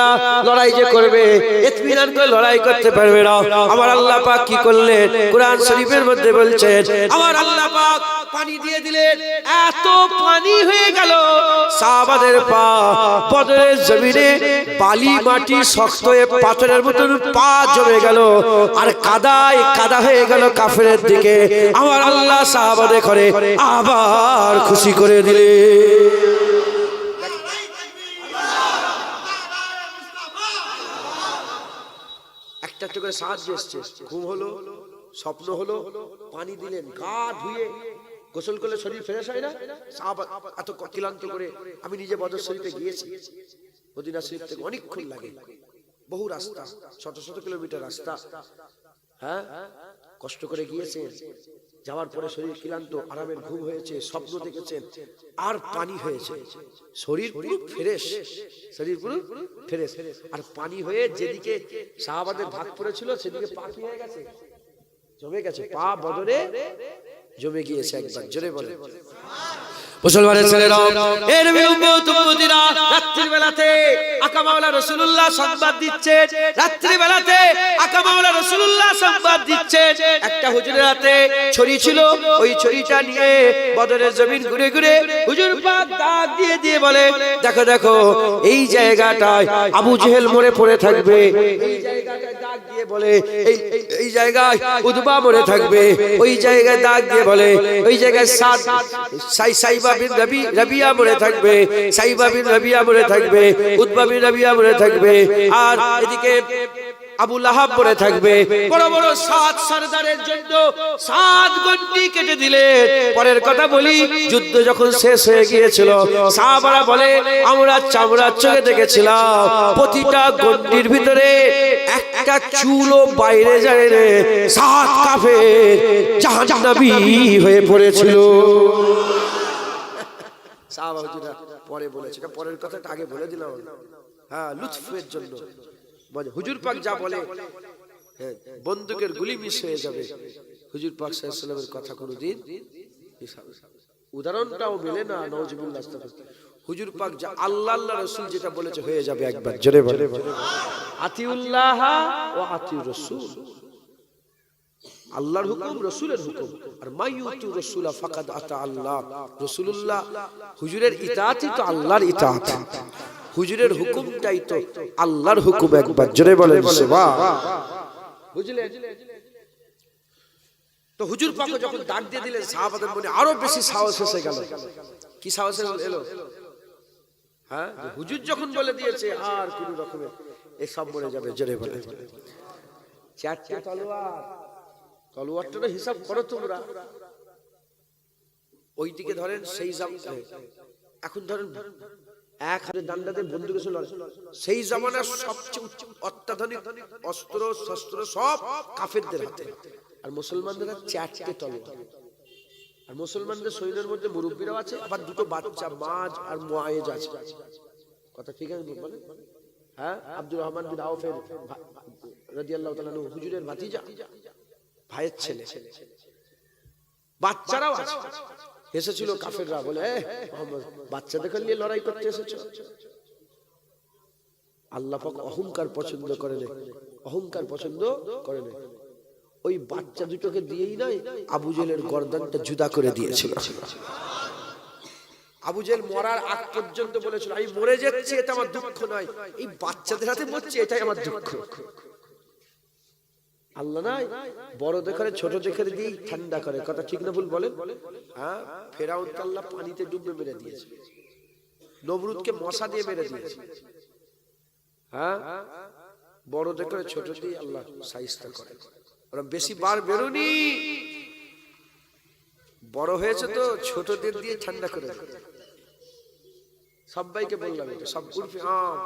লড়াই যে করবে, ইতমিনান করে লড়াই করতে পারবে না। আমার আল্লাহ পাক কি করলেন? কোরআন শরীফের মধ্যে বলছেন, আমার আল্লাহ পাক পানি দিয়ে দিলেন, এত পানি হয়ে গেল সাহাবাদের পা বদরের জমিনে বালি মাটি শক্ত হয়ে পাথরের মতন পা জমে গেল আর কাদায় কাদা হয়ে গেল কাফেরের দিকে। আমার আল্লাহ সাহাবাদের করে আবার খুশি করে দিলে। একটা একটা করে সাহায্য এসছে, ঘুম হলো, স্বপ্ন হলো, পানি দিলেন, গা ধুয়ে গোসল করলে শরীর ফ্রেশ হয় না? সাহাবা এত ক্লান্ত করে, আমি নিজে বদর শরীফে গিয়েছি, মদিনা শরীফ থেকে অনেকক্ষণ লাগে, বহু রাস্তা, শত শত কিলোমিটার রাস্তা, হ্যাঁ, কষ্ট করে গিয়েছেন। যাওয়ার পরে শরীর ক্লান্ত, আরামের ঘুম হয়েছে, স্বপ্ন দেখেছেন, আর পানি হয়েছে, শরীর পুরো ফ্রেশ, শরীর পুরো ফ্রেশ, আর পানি হয়ে যেদিকে সাহাবাদের ভাগ পড়েছিল সেদিকে পা কি হয়ে গেছে? জমে গেছে, পা বদরে জমে গিয়েছে। একবার জোরে বলে মুসলমানের ছেলেরাও, এর উম্মতিরা রাত্রির বেলাতে আকা মাওলানা রাসূলুল্লাহ সংবাদ দিচ্ছেন, রাত্রির বেলাতে আকা মাওলানা রাসূলুল্লাহ সংবাদ দিচ্ছেন। একটা হুজুরের হাতে ছড়ি ছিল, ওই ছড়িটা নিয়ে বদরের জমিন ঘুরে ঘুরে হুজুর পাক ডাক দিয়ে দিয়ে বলে, দেখো দেখো এই জায়গাটায় আবু জেহেল মরে পড়ে থাকবে, এই জায়গাটায় ডাক দিয়ে বলে এই জায়গায় উতবা মরে থাকবে, ওই জায়গায় ডাক দিয়ে বলে ওই জায়গায় সাইবা বিন রাবিয়া মরে থাকবে, সাইবা বিন রাবিয়া মরে থাকবে, উতবা বিন রাবিয়া মরে থাকবে, আর এদিকে আবু লাহাব মরে থাকবে। বড় বড় 7 সরদারের জন্য 7 গন্ডি কেটে দিলেন। পরের কথা বলি, যুদ্ধ যখন শেষ হয়ে গিয়েছিল, সাহাবারা বলে আমরা চামড়ার চোখে দেখেছিলাম প্রতিটা গন্ডির ভিতরে একটা চুলও বাইরে যায় রে, 7 কাফের জাহান্নামী হয়ে পড়েছিল। সাহাবারা পরে বলেছে, পরের কথাটা আগে বলে দিলাম, হ্যাঁ, লুৎফের জন্য। হুজুর পাক যা বলে, বন্দুকের গুলি মিস হয়ে যাবে, হুজুর পাক সাল্লাল্লাহু আলাইহি ওয়াসাল্লামের কথা কোনোদিন উদাহরণটাও মেলে না। নাউজুবিল্লাহ, হুজুর পাক যা আল্লাহ আল্লাহ রাসূল যেটা বলেছে হয়ে যাবে। একবার জোরে বলে আতিউল্লাহ ওয়া আতিউর রাসূল, আল্লাহর হুকুম, রাসূলের হুকুম, আর মাইয়ুতু রাসূলা ফাকাদ আতা আল্লাহ। রাসূলুল্লাহ হুজুরের ইতাআতই তো আল্লাহর ইতাআত, হুজুরের হুকুমটাই তো আল্লাহর হুকুম। একবার জোরে বলেন সুবহান। বুঝলেন? তো হুজুর পাক যখন ডাক দিয়ে দিলেন, সাহাবাদের মনে আরো বেশি সাহস এসে গেল। কি সাহস এলো? হ্যাঁ, হুজুর যখন বলে দিয়েছে আর কোন রকমের এসব মরে যাবে। জোরে বলে 4টে তলোয়ার, তলোয়ারটার হিসাব করো তোমরা। ওইদিকে ধরেন সেই এখন ধরেন 1000 ডান্ডাতে বন্দুক ছিল, সেই জামানার সবচেয়ে অত্যাধুনিক অস্ত্র শস্ত্র সব কাফেরদের হাতে, আর মুসলমানদের 4টে তলোয়ার। আর মুসলমানদের সৈন্যের মধ্যে মুরব্বীরাও আছে, আবার 2টো বাচ্চা মাজ আর মুআয়েজ আছে। কথা ঠিক আছে বলেন? হ্যাঁ, আব্দুর রহমান বিন আউফের রাদিয়াল্লাহু তাআলা আনহু হুজুরের ভাতিজা, ভাইয়ের ছেলে, বাচ্চারাও আছে। এসেছিল কাফেররা, বলে মুহাম্মদ বাচ্চাদের নিয়ে লড়াই করতে এসেছো? আল্লাহ পাক অহংকার পছন্দ করে না, অহংকার পছন্দ করে না। ওই বাচ্চা দুটোকে দিয়েই নয়, আবু জেহেলের গর্দানটা জুদা করে দিয়েছিল। আবু জেহেল মরার আগ পর্যন্ত বলেছিল আমি মরে যাচ্ছি এটা আমার দুঃখ নয়, এই বাচ্চাদের হাতে মরছি এটাই আমার দুঃখ। আল্লাহ নাই বড় দেখে ছোট দেখে দিয়ে ঠান্ডা করে, কথা ঠিক না ভুল বলেন? হ্যাঁ, ফেরাউনকে আল্লাহ পানিতে ডুবে মেরে দিয়েছে, নমরুদকে মশা দিয়ে মেরে দিয়েছে। হ্যাঁ, বড় দেখে ছোট দিয়ে আল্লাহ সাইজটা করে। ওরা বেশি বার বেরোনি, বড় হয়েছে তো ছোটদের দিয়ে ঠান্ডা করে দেয়। সবাইকে বললাম এটা, সব উর্ফে আম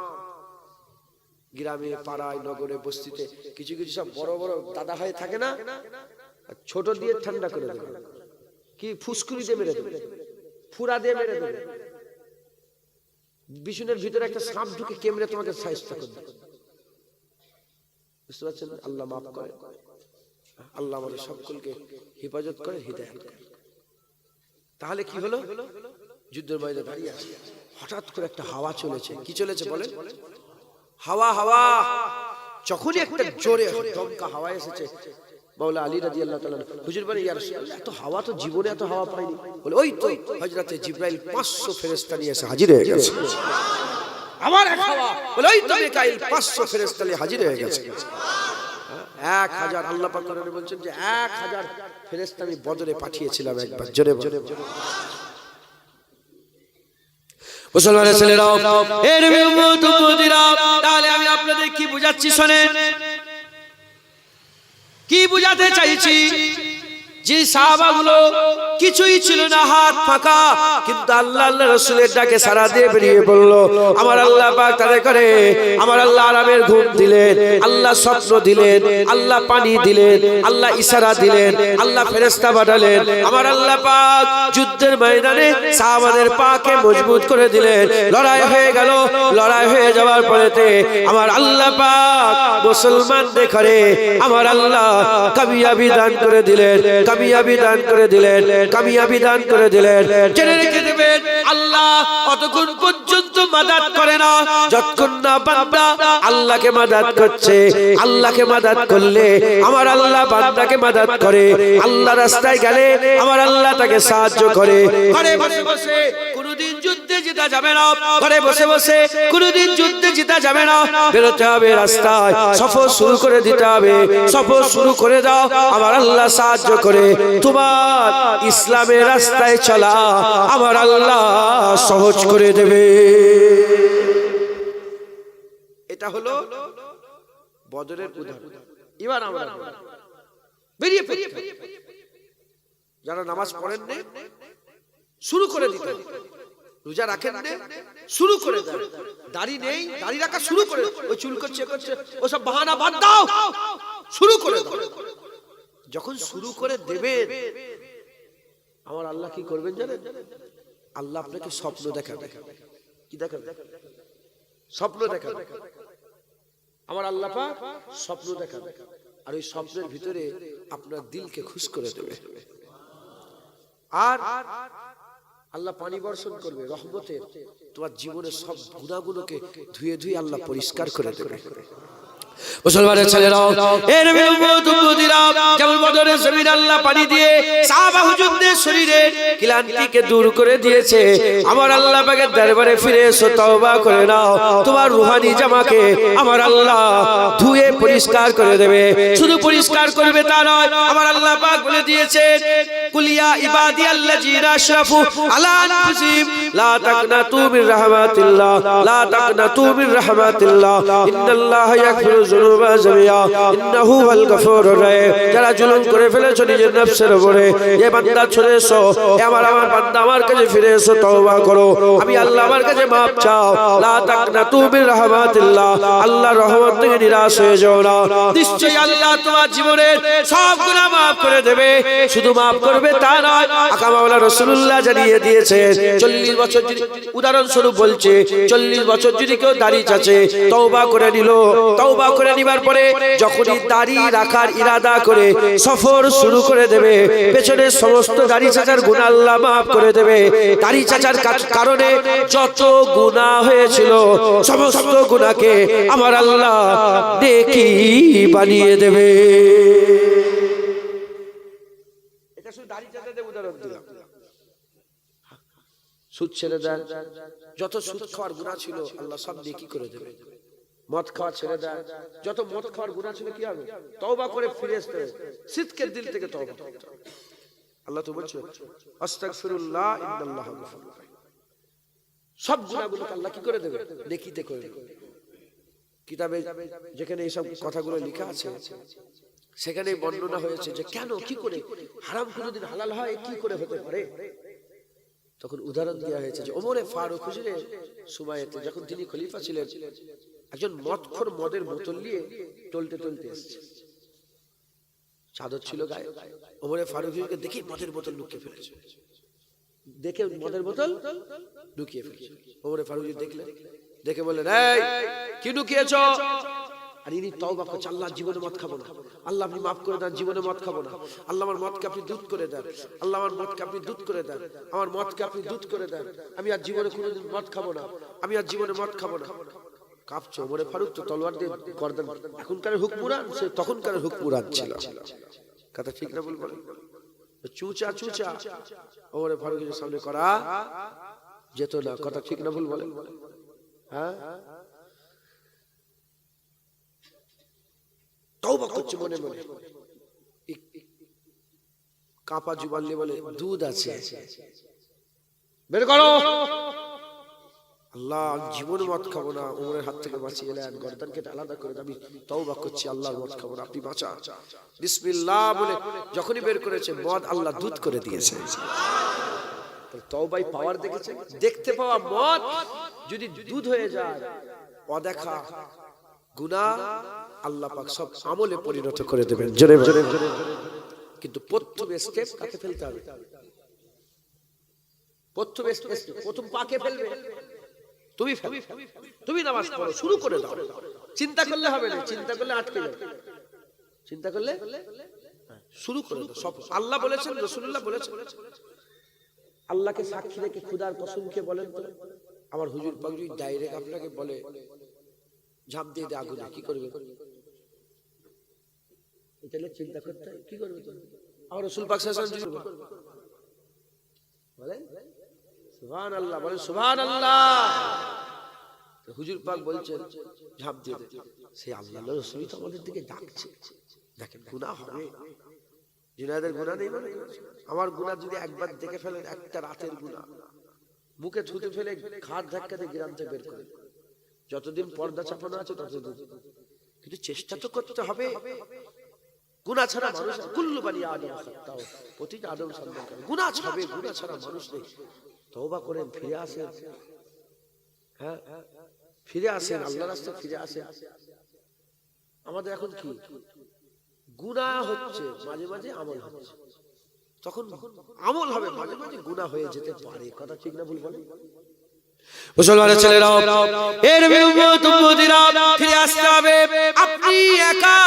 গ্রামে পাড়ায় নগরে বস্তিতে কিছু কিছু সব বড় বড় দাদা হয়ে থাকে না, ছোট দিয়ে ঠান্ডা করে দেবে। কি ফুসকুড়ি দিয়ে মেরে দেবে, ফুরা দিয়ে মেরে দেবে, বিছুনের ভিতরে একটা সাপ ঢুকে কেমড়ে তোমাকে সাইজটা করে দেবে। বুঝতে পারছেন? আল্লাহ মাফ করে, আল্লাহ আমাদের সকলকে হেফাজত করে, হিদায়াত করে। তাহলে কি হলো? যুদ্ধের ময়দানে দাঁড়িয়ে আছে, হঠাৎ করে একটা হাওয়া চলেছে। কি চলেছে বলেন? হাওয়া। হাওয়া যখনই একটা জোরে দমকা হাওয়া এসেছে, মাওলা আলী রাদিয়াল্লাহু তাআলা হুজুর বলে ইয়া রাসূলুল্লাহ, এত হাওয়া তো জীবনে এত হাওয়া পাইনি। বলে ওই তো হযরতে জিবরাইল 500 ফেরেশতা নিয়ে এসে হাজির হয়ে গেছে। আবার এক হাওয়া, বলে ওই তো মিকাইল 500 ফেরেশতা নিয়ে হাজির হয়ে গেছে। 1000 আল্লাহ পাক কোরআনে বলছেন যে 1000 ফেরেশতা আমি বদরে পাঠিয়েছিলাম একবার। জোরে জোরে মুসলমানের ছেলেরা, এর উম্মত উম্মতিরা, তাহলে আমি আপনাদের কি বুঝাচ্ছি শুনেন। কি বুঝাতে চাইছি? যে সাহাবাগুলো কিছুই ছিল না, হাত ফাঁকা, কিন্তু আল্লাহ রাসূলের ডাকে সাড়া দিয়ে বেরিয়ে পড়ল। আমার আল্লাহ পাক তাদের করে, আমার আল্লাহ আরামের ঘুম দিলেন, আল্লাহ স্বপ্ন দিলেন, আল্লাহ পানি দিলেন, আল্লাহ ইশারা দিলেন, আল্লাহ ফেরেশতা পাঠালেন। আমার আল্লাহ পাক যুদ্ধের ময়দানে সাহাবাদের পাকে মজবুত করে দিলেন। লড়াই হয়ে গেল। লড়াই হয়ে যাওয়ার পরেতে আমার আল্লাহ পাক মুসলমানদের করে আমার আল্লাহ কামিয়াবি দান করে দিলেন, কামিয়াবি দান করে দিলেন, কামিয়াবি দান করে দিলেন। জেনে রেখে দেবেন, আল্লাহ অতক্ষণ পর্যন্ত মাদাদ করে না যতক্ষণ না বান্দা আল্লাহকে মাদাদ করছে। আল্লাহকে মাদাদ করলে আমার আল্লাহ বান্দাকে মাদাদ করে। আল্লাহ রাস্তায় গেলে আমার আল্লাহ তাকে সাহায্য করে। ঘরে বসে বসে কোনদিন যুদ্ধে জেতা যাবে না, ঘরে বসে বসে কোনদিন যুদ্ধে জেতা যাবে না। বেরোতে হবে রাস্তায়, সফর শুরু করে দিতে হবে। সফর শুরু করে দাও, আমার আল্লাহ সাহায্য করে। তোমার ইসলামের রাস্তায় চলা আমার আল্লাহ সহজ করে দেবে। এটা হলো বদরের উদাহরণ। এবার আমরা বেরিয়ে পড়ি। যারা নামাজ পড়েন না শুরু করে দিতে, রোজা রাখেন না শুরু করে দেন, দাড়ি নেই দাড়ি রাখা শুরু করে, ওই চুল করছে ওসব বাহানা বাদ দাও, শুরু করে দাও। যখন শুরু করে দেবেন আমার আল্লাহ কি করবেন জানেন? আল্লাহ আপনাকে স্বপ্ন দেখাবে। কি দেখাবে? স্বপ্ন দেখাবে। আমার আল্লাহ পাক স্বপ্ন দেখাবে, আর ওই স্বপ্নের ভিতরে আপনার দিলকে খুশ করে দেবে। আর আল্লাহ পানি বর্ষণ করবে রহমতের, তোমার জীবনের সব গুনাহগুলোকে ধুয়ে ধুয়ে আল্লাহ পরিষ্কার করে দেবে। মুসলমানের ছেলেরাও, এর উম্মত উম্মতিরা, যেমন বদরের জমিন আল্লাহ পানি দিয়ে সাহাবা হুজুরদের শরীরে ক্লান্তিকে দূর করে দিয়েছে। আমার আল্লাহ পাকের দরবারে ফিরে এসো, তওবা করে নাও। তোমার রূহানি জামাকে আমার আল্লাহ ধুয়ে পরিষ্কার করে দেবে। শুধু পরিষ্কার করবে তা নয়, আমার আল্লাহ পাক বলে দিয়েছেন, কুলিয়া ইবাদিয়াল্লাযিনা আশরাফু আলা আনফুসিহিম লা তাকনাতু মির রাহমাতিল্লাহ, লা তাকনাতু মির রাহমাতিল্লাহ, ইন্নাল্লাহা ইয়াগফিরু যুনুবা জামিয়া ইন্নাহু হুয়াল গফুরুর রহিম। যারা জুলুম করে ফেলেছো নিজের নফসের উপরে, এ বান্দা চলে এসো, আমার বান্দা আমার কাছে ফিরে এসো, তওবা করো, আমি আল্লাহ আমার কাছে মাফ চাও। লা তাকনাতু মির রাহমাতিল্লাহ, আল্লাহর রহমত থেকে নিরাশ হয়ে যাও না। নিশ্চয়ই আল্লাহ তোমার জীবনের সব গুনাহ মাফ করে দেবে। শুধু মাফ করবে তা নয়, আকা মাওলা রাসূলুল্লাহ জানিয়ে দিয়েছেন 40 বছর যদি, উদাহরণস্বরূপ বলছে 40 বছর যদি কেউ দাড়ি চাচে, তওবা করে নিল, তওবা করে নিবার পরে যখনই দাড়ি রাখার ইরাদা করে সফর শুরু করে দেবে, পেছনের সমস্ত দাড়ি চাচার গুনাহ আল্লাহ মাফ করে দেবে। দাড়ি চাচার কারণে যত গুনাহ হয়েছিল সমস্ত গুনাহকে আমার আল্লাহ নেকি বানিয়ে দেবে। এটা শুধু দাড়ি চাচাদের উদাহরণ দিলাম। সুদ ছেড়ে দেন, যত সুদ খাওয়ার গুনাহ ছিল আল্লাহ সব নেকি করে দেবে। মদ খাওয়া ছেড়ে দেন, যত মদ খাওয়ার গুনাহ ছিল কি হবে? তওবা করে ফিরে আসতে হবে, সিদকের দিল থেকে তওবা করতে হবে। আল্লাহ তো বলছে আস্তাগফিরুল্লাহ ইন্নাল্লাহা গফুরুর রাহিম। সব গুনাহগুলোকে আল্লাহ কি করে দেবে? নেকিতে করে দেবে। কিতাবে যেখানে এইসব কথাগুলো লেখা আছে সেখানে বর্ণনা হয়েছে যে কেন কি করে হারাম কোনোদিন হালাল হয়, কি করে হতে পারে। তখন উদাহরণ দেওয়া হয়েছে যে ওমরে ফারুক হুজুরের সুমাইতে যখন তিনি খলিফা ছিলেন, একজন মদখোর মদের বোতল নিয়ে টলতে টলতে এসেছে, চাদর ছিল গায়ে। ওমরে ফারুক হুজুরকে দেখে মদের বোতল লুকিয়ে ফেলেছে, দেখে মদের বোতল লুকিয়ে ফেলেছে। ওমরে ফারুক হুজুর দেখলেন, দেখে বললেন এই কি লুকিয়েছো? আর ইনি তওবা করছে, আল্লাহ জীবনে মদ খাবো না, আল্লাহ আপনি মাফ করে দেন, জীবনে মদ খাবো না, আল্লাহ আমার মদকে আপনি দুধ করে দেন, আল্লাহ আমার মদকে আপনি দুধ করে দেন, আমার মদকে আপনি দুধ করে দেন, আমি আর জীবনে কোনোদিন মদ খাবো না, আমি আর জীবনে মদ খাবো না। কাঁপছে ওমরে ফারুক, তো তলোয়ার দিয়ে গর্দান, এখনকার হুকমুরান সে তখনকার হুকমুরান ছিল। কথা ঠিক না ভুল বলেন? চুচা চুচা ওমরে ফারুকের সামনে করা যেত না। কথা ঠিক না ভুল বলেন? হ্যাঁ, তওবা করছে মনে মনে, কাঁপা জুবান নিয়ে বলে দুধ আছে বের করো, আল্লাহ জীবনে মদ খাবো না। ওমরের হাত থেকে বাঁচিয়ে এলেন, গর্দানকে আলাদা করে আমি তওবা করছি, আল্লাহর মদ খাবো না, আপনি বাঁচান, বিসমিল্লাহ বলে যখনই বের করেছে মদ আল্লাহ দুধ করে দিয়েছে। তওবাই পাওয়ার দেখেছে, দেখতে পাওয়া মদ যদি দুধ হয়ে যায়, অদেখা গুনাহ আল্লাহ পাক সব আমলে পরিণত করে দেবেন। জোরে জোরে। কিন্তু প্রথম স্টেপ কাকে ফেলতে হবে? প্রথম পাকে ফেলবে তুমি, তুমি নামাজ পড়ো, শুরু করে দাও। চিন্তা করলে হবে না, চিন্তা করলে আটকে যাবে, চিন্তা করলে শুরু করে দাও। সব আল্লাহ বলেছেন, রাসূলুল্লাহ বলেছেন। আল্লাহকে সাক্ষী রেখে খুদার কসম খেয়ে বলেন তো, আমার হুজুর পাক যদি ডাইরেক্ট আপনাকে বলে ঝাঁপ দিয়ে দে আগুনে, কি করবে? এটা চিন্তা করতে হয়, কি করবে? আমার রাসূল পাক সাল্লাল্লাহু আলাইহি ওয়াসাল্লাম বলেন সুবহানাল্লাহ, বলেন সুবহানাল্লাহ। হুজুর পাক বলছেন ঝাঁপ দিয়ে দে, সেই আল্লাহর রাসূল তো আমাদের দিকে ডাকছে। দেখেন গুনাহ হবে, জিনাদের গুনাহ নেই মানে? আমার গুনাহ যদি একবার দেখে ফেলেন, একটা রাতের গুনাহ, মুখে থুতে ফেলে ঘাট ধাক্কা দিয়ে গ্রাম থেকে বের করে, যতদিন পর্দা চাপানো আছে ততদিন। কিন্তু চেষ্টা তো করতে হবে। গুনাহ ছাড়া মানুষ, কুল্লু বানি আদম খাতাও, প্রতিটা আদম সন্তান গুনাহ হবে, গুনাহ ছাড়া মানুষ নেই। তওবা করেন, ফিরে আসেন, হ্যাঁ ফিরে আসেন, আল্লাহর রাস্তায় ফিরে আসেন। আমাদের এখন কি গুনাহ হচ্ছে, মাঝে মাঝে আমল হচ্ছে, তখন আমল হবে, মাঝে মাঝে গুনাহ হয়ে যেতে পারে। কথা ঠিক না ভুল বলেন? মুসলমানের ছেলেরাও, এর উম্মতিরা ফিরে আসতে হবে। আপনি একা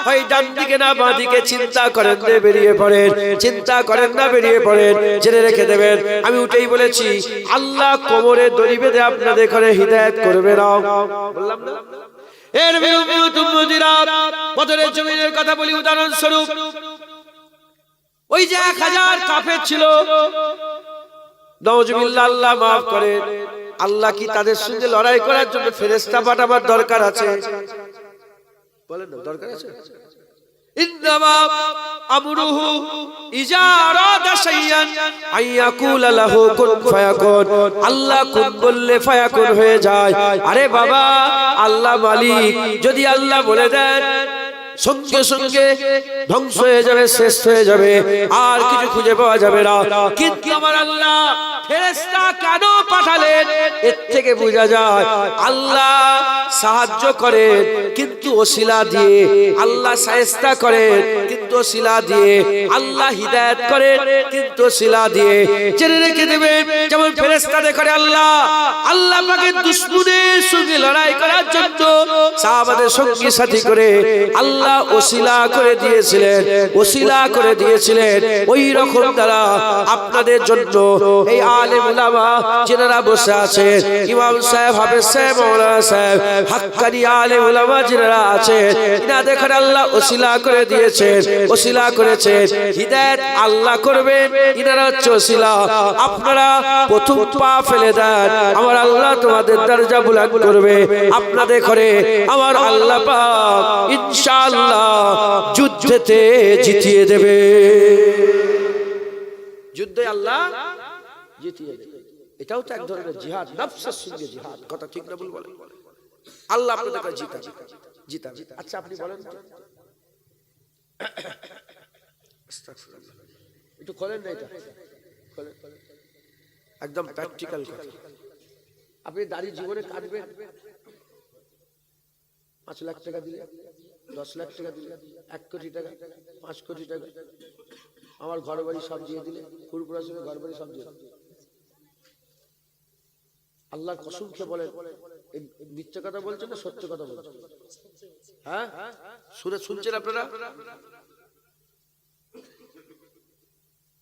হয় ডান দিকে না বাঁ দিকে চিন্তা করেন না, বেরিয়ে পড়েন, চিন্তা করেন না, বেরিয়ে পড়েন। জেনে রেখে দেবেন, আমি উঠেই বলেছি আল্লাহ কোমরে দড়ি বেঁধে আপনাদের ঘরে হিদায়াত করবে না, বললাম না? এর উম্মতিরা বদরের জমিনের কথা বলি উদাহরণ স্বরূপ। ওই যে 1000 কাফের ছিল, নাউজুবিল্লাহ, আল্লাহ মাফ করে। আল্লাহ কি তাদের সঙ্গে লড়াই করার জন্য ফেরেশতা পাঠাবার দরকার আছে? বলেন না, দরকার আছে? ইন্নামা আমরুহু ইজা আরাদা শাইয়ান আইয়াকুলা লাহু কুন ফায়াকুন। আল্লাহ কুন বললে ফায়াকুন হয়ে যায়। আরে বাবা, আল্লাহ মালিক, যদি আল্লাহ বলে দেন সঙ্গে সঙ্গে ধ্বংস হয়ে যাবে, শেষ হয়ে যাবে, আর কিছু খুঁজে পাওয়া যাবে না। কিন্তু আমার আল্লাহ ফেরেশতা কেন পাঠালেন? এর থেকে বোঝা যায় আল্লাহ সাহায্য করেন কিন্তু ওসিলা দিয়ে, আল্লাহ শায়েস্তা করেন কিন্তু ওসিলা দিয়ে, আল্লাহ হিদায়াত করেন কিন্তু ওসিলা দিয়ে। জেনে রেখে দেবেন, যেমন ফেরেশতাদের করে আল্লাহ, আল্লাহ পাকের দুশমনের সঙ্গে লড়াই করার জন্য সাহাবাদের সঙ্গী সাথী করে আল্লাহ ওসিলা করে দিয়েছিলেন, ওসিলা করে দিয়েছিলেন। ওই রকম দ্বারা আপনাদের জন্য এই আলেম উলামা যারা বসে আছেন, ইমাম সাহেব, হাফেজ সাহেব, মাওলানা সাহেব, হাক্কানি আলেম উলামা যারা বোনেরা আছে ইনাদের ঘরে আল্লাহ ওসিলা করে দিয়েছেন, ওসিলা করেছেন, হিদায়াত আল্লাহ করবেন, ইনারা হচ্ছে ওসিলা। আপনারা প্রথম পা ফেলে দেন, আমার আল্লাহ তোমাদের দরজা বুলন্দ করবে। আপনাদের ঘরে আমার আল্লাহ পাক ইনশাআল্লাহ যুদ্ধেতে জিতিয়ে দেবে, যুদ্ধে আল্লাহ জিতিয়ে দেবে। এটাও তো এক ধরনের জিহাদ, নফসের সঙ্গে জিহাদ। কথা ঠিক না ভুল বলেন? আল্লাহ আপনাদেরকে জিতাবে। আচ্ছা আপনি বলেন তো, একটু খোলেন না, এটা একদম প্র্যাকটিক্যাল কথা। আপনি দাড়ি জীবনে কাটবেন 5 লাখ টাকা দিলে, 10 লাখ টাকা দিলে, 1 কোটি টাকা, 5 কোটি টাকা, আমার ঘর বাড়ি সব দিয়ে দিলে, পুরোপুরা সঙ্গে ঘর বাড়ি সব দিয়ে দিলে, আল্লাহর কসম খেয়ে বলেন মিথ্যা কথা বলছেন না সত্য কথা বলছেন? হ্যাঁ, শুনছেন আপনারা?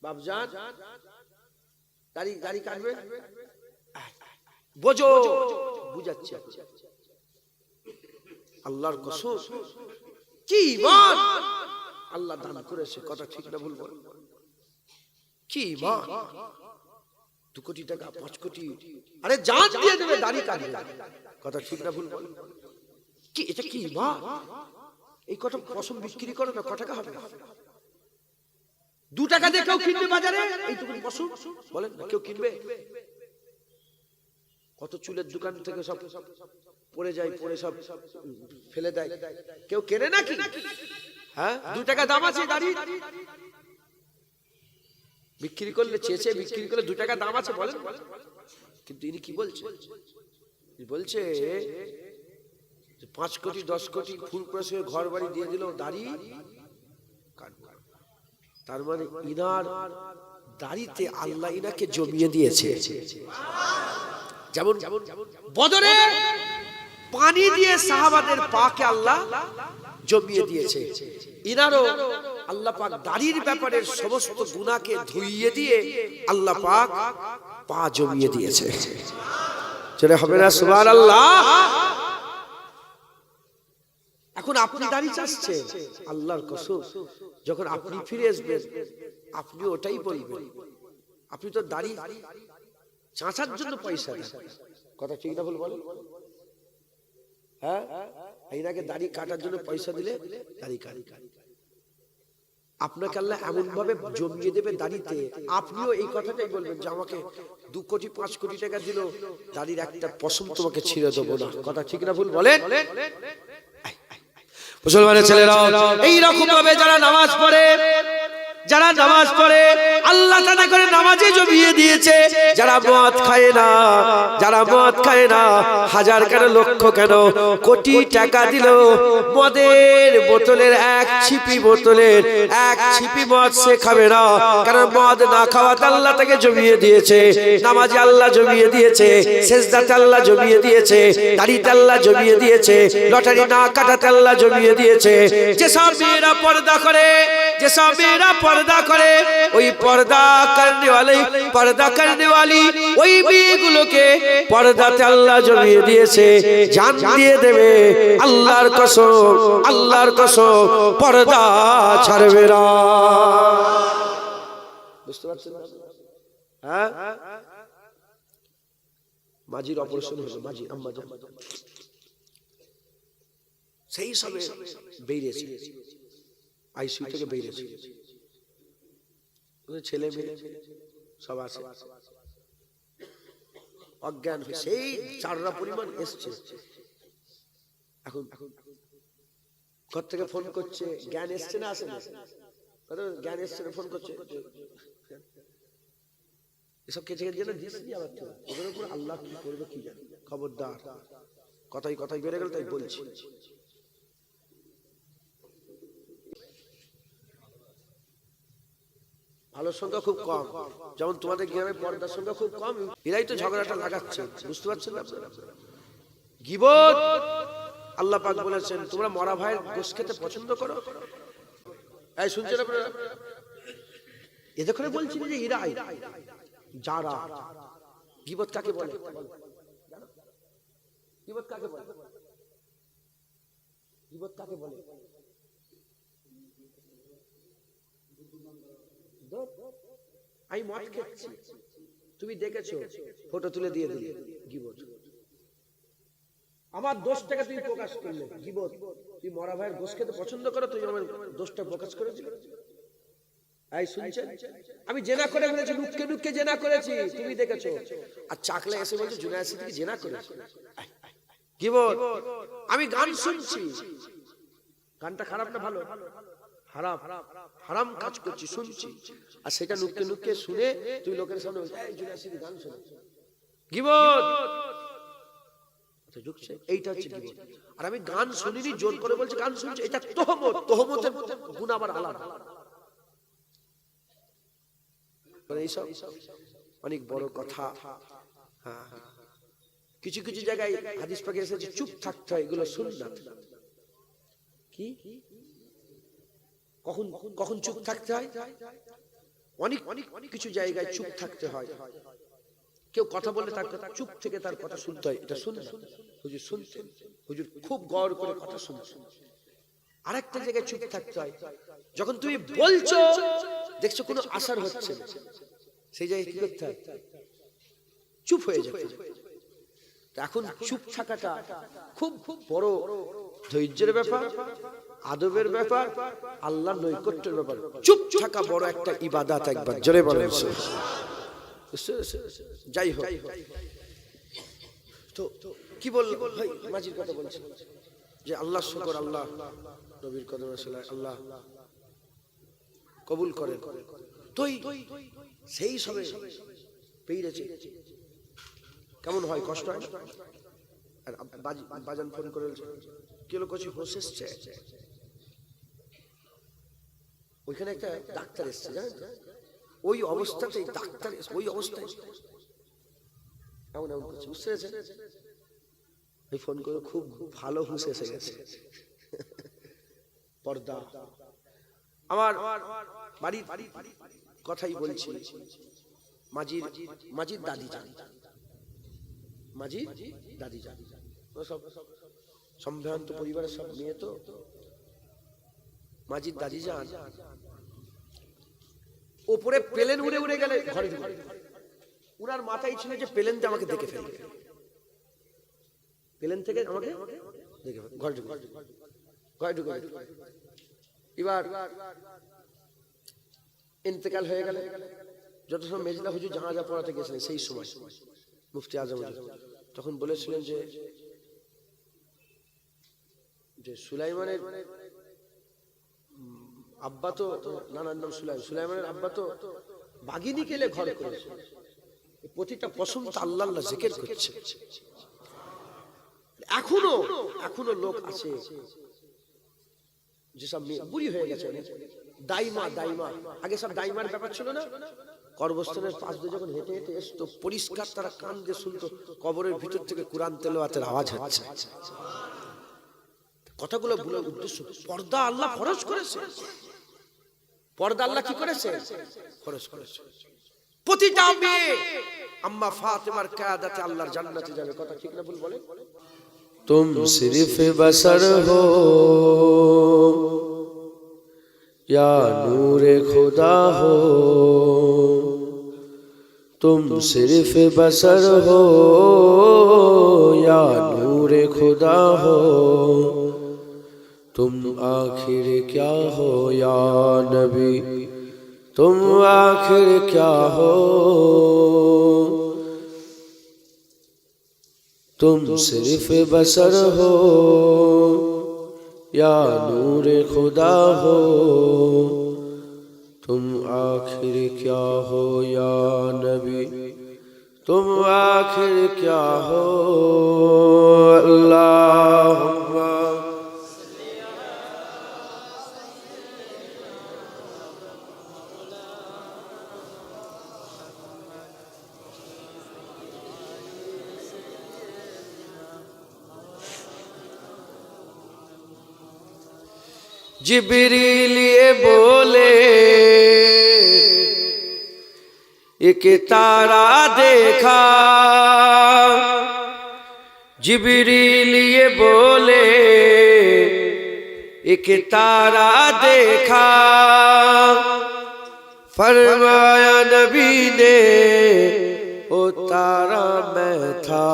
বাপজান দাড়ি কাটবে, বোঝো, বুঝাচ্ছি আল্লাহর কসম কি ঈমান আল্লাহ দান করেছে। কথা ঠিক না ভুল বলেন? কি ঈমান! 2 কোটি টাকা, 5 কোটি, আরে জান দিয়ে দেবে দাড়ি কাটবে। কথা ঠিক না ভুল বলেন? কি এটা কি ঈমান! এই কত পশম বিক্রি করে না, কত টাকা হবে? 2 টাকা দিয়ে কেউ কিনবে বাজারে এইটুকু পশম? বলেন না, কেউ কিনবে? কত চুলের দোকান থেকে সব পড়ে যায়, পড়ে সব ফেলে দেয়, কেউ কেনে নাকি? হ্যাঁ, 2 টাকা দাম আছে দাড়ি, বিক্রি করলে চেঁচে বিক্রি করলে 2 টাকা দাম আছে বলেন? কিন্তু ইনি কি বলছে? বলছে 5 কোটি 10 কোটি ফুল প্রসে ঘর বাড়ি দিয়ে দিল, দাড়ি কাটবে। তার মানে ইনার দাড়িতে আল্লাহ ইনাকে জমিয়ে দিয়েছে। যেমন বদরে পানি দিয়ে সাহাবাদের পাকে আল্লাহ জমিয়ে দিয়েছে, ইনারও আল্লাহ পাক দাড়ির ব্যাপারে সমস্ত গুনাহকে ধুইয়ে দিয়ে আল্লাহ পাক পা জমিয়ে দিয়েছে। চলে হবে না সুবহানাল্লাহ? এখন আপনি দাড়ি চাচ্ছেন, আল্লাহর কসম যখন আপনি ফিরে আসবেন আপনি ওটাই বলবেন। আপনি তো দাড়ি চাঁচার জন্য পয়সা দেন। কথা ঠিক না ভুল বলেন? হ্যাঁ, এনাকে দাড়ি কাটার জন্য পয়সা দিলে দাড়ি কাটি। আপনাকে আল্লাহ এমন ভাবে জমিয়ে দেবে দাড়িতে, আপনিও এই কথাটাই বলবেন যে আমাকে 2 কোটি 5 কোটি টাকা দিল, দাড়ির একটা পশম তোমাকে ছিঁড়ে দেবো না। কথা ঠিক না ভুল বলেন? মুসলমানের ছেলেরা এইরকম ভাবে যারা নামাজ পড়ে, যারা নামাজ পড়ে আল্লাহ তাআলা করে নামাজে জমিয়ে দিয়েছে। যারা মদ খায় না, যারা মদ খায় না, হাজার কেন লক্ষ কেন কোটি টাকা দিল, মদের বোতলের 1 ছিপি বোতলের 1 ছিপি মদ সে খাবে না। কারণ মদ না খাওয়াতে আল্লাহ তাকে জমিয়ে দিয়েছে, নামাজে আল্লাহ জমিয়ে দিয়েছে, সেজদাতে আল্লাহ জমিয়ে দিয়েছে, দাড়িতে আল্লাহ জমিয়ে দিয়েছে, লটারি না কাটাতে আল্লাহ জমিয়ে দিয়েছে। যেসব মেয়েরা পর্দা করে, যেসব মেয়েরা পর্দা করে, ওই পর্দা করনে वाली ওই মেয়েগুলোকে পর্দাতে আল্লাহ জমিয়ে দিয়েছে, জান দিয়ে দেবে। আল্লাহর কসম, আল্লাহর কসম পর্দা ছাড়বে না। বুঝতে পারছেন? হ্যাঁ, মাজির অপারেশন হলো, মাজি আম্মা জান সেই সবে বেরিয়েছে, আইসিইউ থেকে বেরিয়েছে, ছেলে মেয়ে সব আছে, অজ্ঞান হয়ে সেই 4টা পরিমাণ এসছে। এখন ঘর থেকে ফোন করছে, জ্ঞান এসছে না আসে না? জ্ঞান এসছে না, ফোন করছে, এসব কেটে গেলে দিস নি আবার তো ওদের উপর আল্লাহ কি করবে কি জানে। খবরদার, কথাই কথাই বেড়ে গেল, তাই বলছি। ভালোর সংখ্যা খুব কম, যেমন তোমাদের গ্রামে পর্দার সংখ্যা খুব কম, এরাই তো ঝগড়াটা লাগাচ্ছে। বুঝতে পারছেন না? গীবত আল্লাহ পাক বলেছেন তোমরা মরা ভাইয়ের গোশত খেতে পছন্দ করো। এই শুনছেন আপনারা? এদের করে বলছি যে এরাই যারা গীবত কাকে বলে? গীবত কাকে বলে? গীবত কাকে বলে? আমি মদ খেয়েছি, তুমি দেখেছো, ফটো তুলে দিয়ে দিলে, গীবত। আমার দোষটাকে তুমি প্রকাশ করলে, গীবত। তুই মরা ভাইয়ের গোশ খেতে পছন্দ করো, তুই আমার দোষটা প্রকাশ করেছিস। এই শুনছেন, আমি জেনা করে ফেলেছি, লুককে লুককে জেনা করেছি, তুমি দেখেছো। আর চাকলা এসে বলছে জুনায়েদ সিদ্দিকী জেনা করেছে। গীবত। আমি গান শুনছি, গানটা খারাপ না ভালো? হারাম, হারাম কাজ করছি, শুনছি, আর সেটা লুককে লুককে শুনে তুই লোকের সামনে এই জুনায়েদ সিদ্দিকী গান শুনে। গীবত। এইটা হচ্ছে গীবত। আর আমি গান শুনিনি, জোর করে বলছি গান শুনছি, এটা তোহমত। তোহমতের গুণ আবার আলাদা। এইসব অনেক বড় কথা। হ্যাঁ, কিছু কিছু জায়গায় হাদিস পাকে এসেছে চুপ থাকতে হয়, এগুলো সুন্নাত। কি কখন কখন চুপ থাকতে হয়? অনেক অনেক কিছু জায়গায় চুপ থাকতে হয়। কেউ কথা বললে তার কথা চুপ থেকে তার কথা শুনতে হয়, এটা সুন্নাত। হুজুর শুনতেন, হুজুর খুব গৌর করে কথা শুনছেন। আরেকটা জায়গায় চুপ থাকতে হয়, যখন তুমি বলছো দেখছো কোনো আসার হচ্ছে না, সেই জায়গায় কি করতে হয়? চুপ হয়ে যেতে। এখন চুপ থাকাটা খুব খুব বড় ধৈর্যের ব্যাপার, আদবের ব্যাপার, আল্লাহর নৈকট্যের ব্যাপার। চুপ থাকা বড় একটা ইবাদত। একবার জোরে বলেন। যাই হোক, তো কি বলল ভাই? মাঝির কথা বলছে যে আল্লাহ শুকর, আল্লাহ নবীর কদমে আল্লাহ কবুল করেন। তুই সেই সবে পেয়েছে, কেমন হয়? কষ্ট হয়। আর বাজান ফোন করে কেউ কছি হোস এসছে, ওইখানে একটা ডাক্তার এসছে, জানেন? ওই অবস্থাতে ডাক্তার, ওই অবস্থায় এমন এমন করছে, বুঝতে পেরেছেন? ওই ফোন করে খুব ভালো হুঁশ এসে গেছে। পর্দা। আমার বাড়ির কথাই বলছি, মাজির দাদি যান, মাজির দাদি যান, সব সম্ভ্রান্ত পরিবারের সব মেয়ে। তো মাজির দাদি যান, ওপরে প্লেন উড়ে উড়ে গেলে ঘরে ঢুকে, উনার মাথায় ছিল যে প্লেন থেকে আমাকে দেখে ফেলবে, প্লেন থেকে আমাকে দেখে ফেলবে, ঘরে ঢুকে ঘরে ঢুকে। এবার ইন্তেকাল হয়ে গেল। যত সময় মেজদা হুজুর জানাজা পড়াতে গেছিলেন, সেই সময় মুফতি আজম তখন বলেছিলেন যে সুলাইমানের আব্বা তো, নানার নাম সুলাইমানের আব্বা তো বাগিনী কেলে ঘর করেছে, প্রতিটা পশম তো আল্লাহ আল্লাহ জিকির করছে। এখনো লোক আছে যেসব বুড়ি হয়ে গেছে, দাইমা। আগে সব দাইমার ব্যাপার ছিল না, কবরস্থানের পাশ দিয়ে যখন হেঁটে হেঁটে আসতো, পরিষ্কার তারা কান দিয়ে শুনতো কবরের ভিতর থেকে কোরআন তেলাওয়াতের আওয়াজ হচ্ছে। কথাগুলো বলার উদ্দেশ্য, পর্দা আল্লাহ ফরজ করেছে। পর্দা আল্লাহ কি করেছে? ফরজ করেছে। প্রতিটা মেয়ে আম্মা ফাতেমার কিয়াদাতে আল্লাহর জান্নাতে যাবে। কথা ঠিক না ভুল বলেন? तुम सिर्फ बसर हो या नूर खुदा हो, तुम सिर्फ बसर हो या नूर खुदा हो, तुम आखिर क्या हो या नबी, तुम आखिर क्या हो, तुम सिर्फ बसर हो या नूर खुदा हो, तुम आखिर क्या हो या नबी, तुम आखिर क्या हो। अल्लाहुम्मा जिब्रील ये बोले एक तारा देखा, जिब्रील ये बोले एक तारा देखा, फरमाया नबी ने ओ तारा मैं था।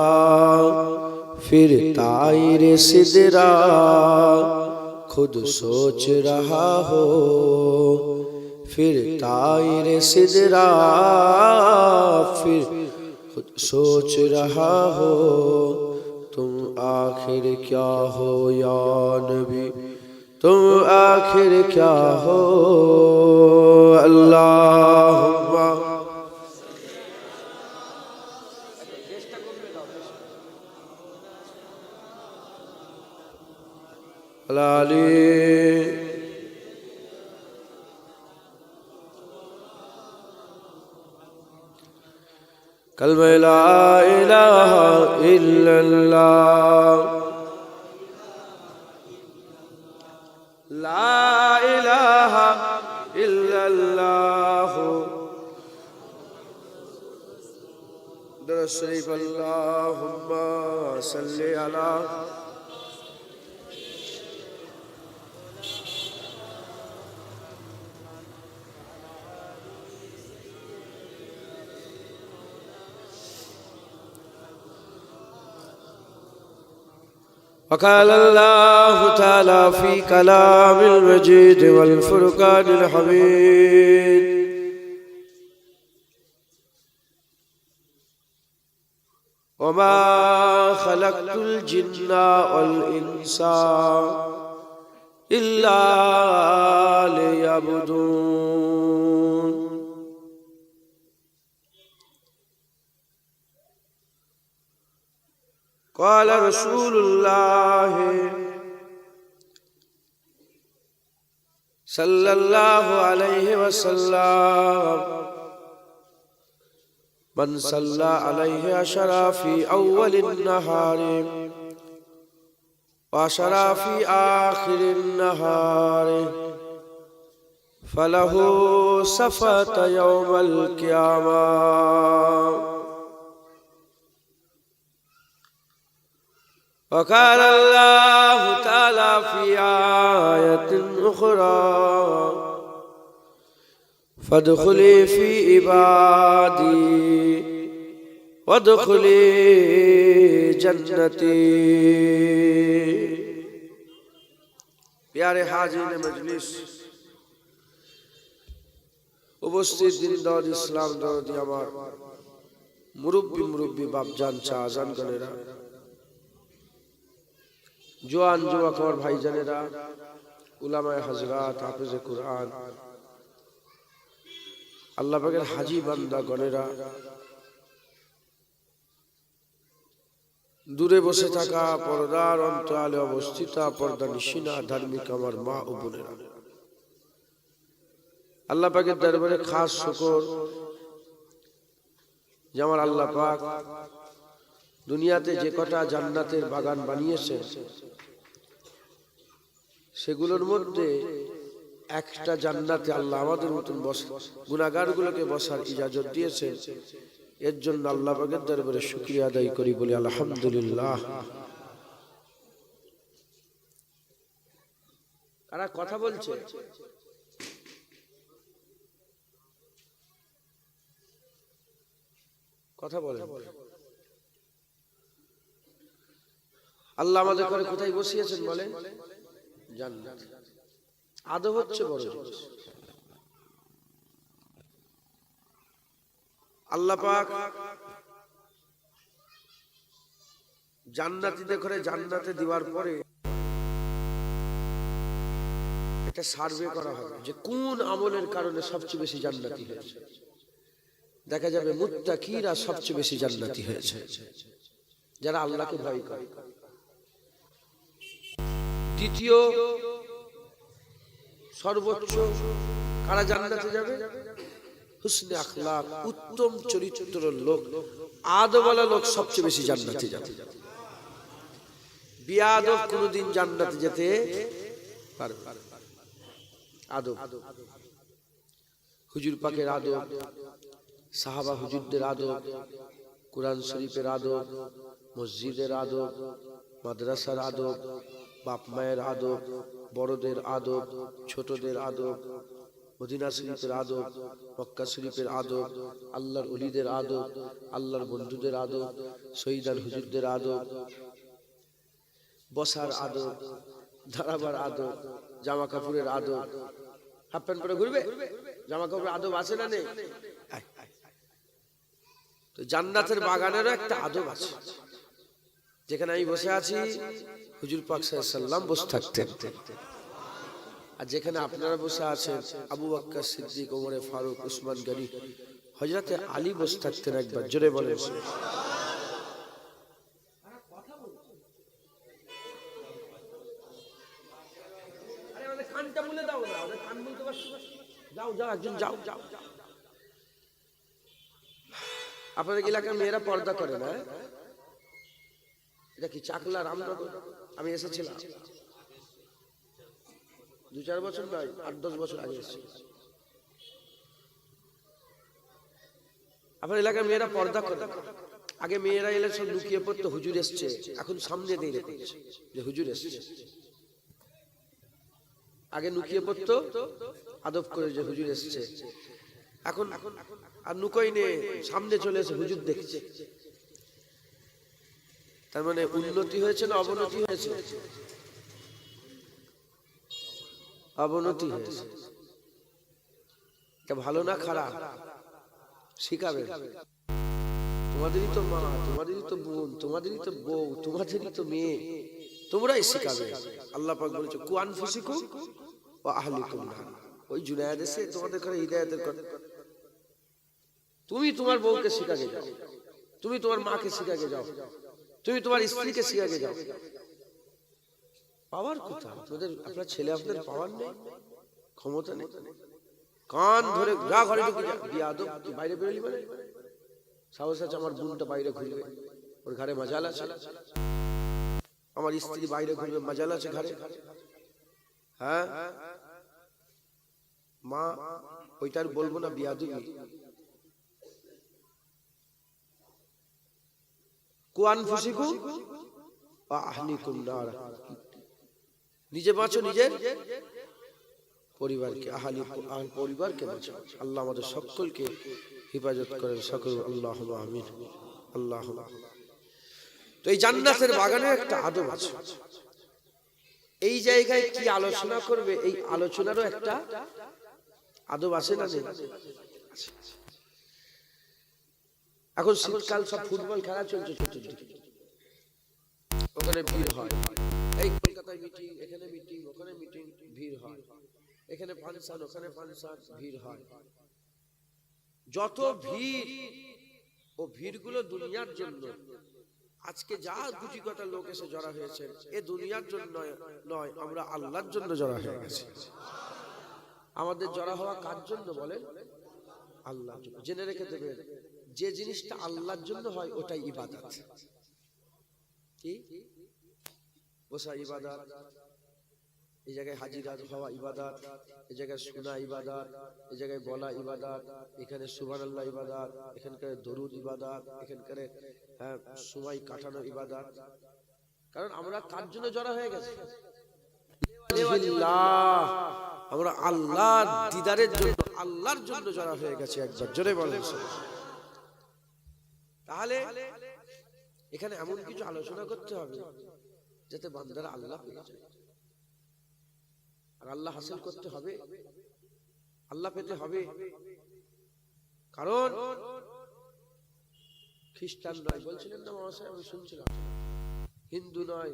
फिर ताइर सिदरा खुद सोच रहा हो, फिर ताइर सिदरा फिर खुद सोच रहा हो, तुम आखिर क्या हो या नबी, तुम आखिर क्या हो। अल्लाहुम्मा अली कलमा ला इलाहा इल्लल्लाह, ला इलाहा इल्लल्लाह। दुरूद शरीफ अल्लाहुम्मा सल्ली अला وقال الله تعالى في كلام المجيد والفرقان الحميد وما خلقت الجن والإنس إلا ليعبدون قال رسول الله صلى الله عليه وسلم من صلى عليه عشر في أول النهار وعشر في آخر النهار فله شفاعة يوم القيامة. وقال الله تعالى في آية أخرى فادخلي في عبادي وادخلي جنتي. प्यारे हाज़िरीन मजलिस, उपस्थित दिनदार इस्लाम दरदी আমার মুরব্বী বাপজান শাহজান গনেরা, জোয়ান যুবক আমার ভাইজানেরা, উলামায়ে হযরত, হাফেজে কুরআন, আল্লাহ পাকের হাজী বান্দা গণেরা, দূরে বসে থাকা পর্দার অন্তরালে অবস্থিত পর্দা নিশিনা ধার্মিক আমার মা ও বোনেরা, আল্লাহ পাকের দরবারে খাস শুকর যে আমার আল্লাহ পাক দুনিয়াতে যে কটা জান্নাতের বাগান বানিয়েছেন সেগুলোর মধ্যে একটা জান্নাতে আল্লাহ আমাদের মতন গুনাহগারগুলোকে বসার ইজাজত দিয়েছেন। এর জন্য আল্লাহ পাকের দরবারে শুকরিয়া আদায় করি, বলি আলহামদুলিল্লাহ। কারা কথা বলছে? কথা বলেন। আল্লাহ আমাদের করে কোথায় বসিয়েছেন বলেন? জান্নাত। আদব হচ্ছে বড় জিনিস। আল্লাহ পাক জান্নাতীদের করে জান্নাতে দেওয়ার পরে একটা সার্ভে করা হবে যে কোন আমলের কারণে সবচেয়ে বেশি জান্নাতি হয়েছে। দেখা যাবে মুত্তাকিরা সবচেয়ে বেশি জান্নাতি হয়েছে, যারা আল্লাহকে ভয় করে। দ্বিতীয় সর্বোচ্চ কারা জান্নাতে যাবে? হুসনে আখলাক, উত্তম চরিত্রের লোক, আদবওয়ালা লোক সবচেয়ে বেশি জান্নাতে যাবে। বিয়াদব কোনদিন জান্নাতে যেতে পারবে না। আদব, হুজুর পাকের আদব, সাহাবা হুজুরদের আদব, কোরআন শরীফের আদব, মসজিদের আদব, মাদ্রাসার আদব, বাপ মায়ের আদব, বড়দের আদব, ছোটদের আদব, মদিনা শরীফের আদব, মক্কা শরীফের আদব, আল্লাহর ওলিদের আদব, আল্লাহর বন্ধুদের আদব, শহীদান হুজুরদের আদব, বসার আদব, দাঁড়াবার আদব, জামা কাপড়ের আদব। হাফ প্যান্ট পরে ঘুরবে? জামা কাপড়ের আদব আছে না নেই? তো জান্নাতের বাগানেরও একটা আদব আছে। যেখানে আমি বসে আছি হুজুর পাক সাল্লাল্লাহু আলাইহি ওয়াসাল্লাম বসে থাকতেন, আর যেখানে আপনারা বসে আছেন আবু বকর সিদ্দিক, ওমর ফারুক, উসমান গনি, হযরতে আলী বসে থাকতেন। একবার জোরে বলেন আপনাদের এলাকার মেয়েরা পর্দা করে না? এটা কি চাকলা রামনগর? আমি এসেছিলাম 2-4 বছর নয়, 8-10 বছর আগে এসেছি। আপনার এলাকার মেয়েরা পর্দা করে। আগে মেয়েরা এলে সব লুকিয়ে পড়তো, হুজুর এসছে, এখন সামনে দিয়ে রেখেছে যে হুজুর এসছে। আগে লুকিয়ে পড়তো আদব করে যে হুজুর এসছে, এখন আর লুকোই নেই, সামনে চলে এসে হুজুর দেখছে। তার মানে উন্নতি হয়েছে না অবনতি হয়েছে? অবনতি হয়েছে। এটা ভালো না খারাপ? শিখাবে। তোমাদেরই তো মা, তোমাদেরই তো বোন, তোমাদেরই তো বউ, তোমাদেরই তো মেয়ে, তোমরাই শিখাবে। আল্লাহ পাক বলেছে কু আনফুসিকুম ওয়া আহলিকুম নার। ওই জুনায়েদ এসে তোমাদের ঘরে হিদায়াতের কথা। তুমি তোমার বউকে শিখাকে যাও, তুমি তোমার মাকে শিখাকে যাও, তুমি তোমার স্ত্রীকে শিখাকে যাও। পাওয়ার কথা তোদের, আপনার ছেলে আপনাদের পাওয়ার নেই, ক্ষমতা নেই। কান ধরে যা ঘরে ঢুকে যা, বিয়াদব, তুই বাইরে বেরোলি মানে? সাহস আছে আমার বোনটা বাইরে ঘুরবে, ওর ঘরে মজাল আছে। আমার স্ত্রী বাইরে ঘুরবে, মজাল আছে ঘরে। হ্যাঁ মা, ওইটার বলবো না বিয়াদবি। কু আনফুসিকুম ওয়া আহলিকুম নার। নিজে বাঁচো, নিজের পরিবারকে, পরিবারকে বাঁচাও। আল্লাহ আমাদের সকলকে হেফাজত করেন, সকল আল্লাহুম্মা আমিন। আল্লাহুম্মা। তো এই জান্নাতের বাগানে একটা আদব আছে। এই জায়গায় কি আলোচনা করবে, এই আলোচনারও একটা আদব আছে না? এখন শীতকাল, সব ফুটবল খেলা চলছে চতুর্দিকে, ওখানে ভিড় হয়। এই কলকাতায় মিটিং, এখানে মিটিং, ওখানে মিটিং, ভিড় হয়। এখানে ফাংশন, ওখানে ফাংশন, ভিড় হয়। যত ভিড়, ও ভিড়গুলো দুনিয়ার জন্য। আজকে যা গুটি কটা লোক এসে জড়া হয়েছে, এ দুনিয়ার জন্য নয়, আমরা আল্লাহর জন্য জড়া হয়ে গেছি। আমাদের জড়া হওয়া কার জন্য বলেন? আল্লাহর জন্য। জেনে রেখে দেবেন, যে জিনিসটা আল্লাহর জন্য হয় ওটাই ইবাদত। কি বসা ইবাদত, এই জায়গায় হাজির হওয়া ইবাদত, এই জায়গায় শোনা ইবাদত, এই জায়গায় বলা ইবাদত, এখানে সুবহানাল্লাহ ইবাদত, এখানকার দরুদ ইবাদত, এখানকার সময় কাটানো ইবাদত। কারণ আমরা কার জন্য জড়া হয়ে গেছি? আমরা আল্লাহর দিদারের জন্য, আল্লাহর জন্য জড়া হয়ে গেছি। একবার জোরে বলেন। তাহলে এখানে এমন কিছু আলোচনা করতে হবে যাতে বান্দারা আল্লাহ পেয়ে যায়। আর আল্লাহ হাসিল করতে হবে, আল্লাহ পেতে হবে। কারণ খ্রিস্টান নয়, বলছিলেন না মামা সাহেব, আমি শুনছিলাম, হিন্দু নয়,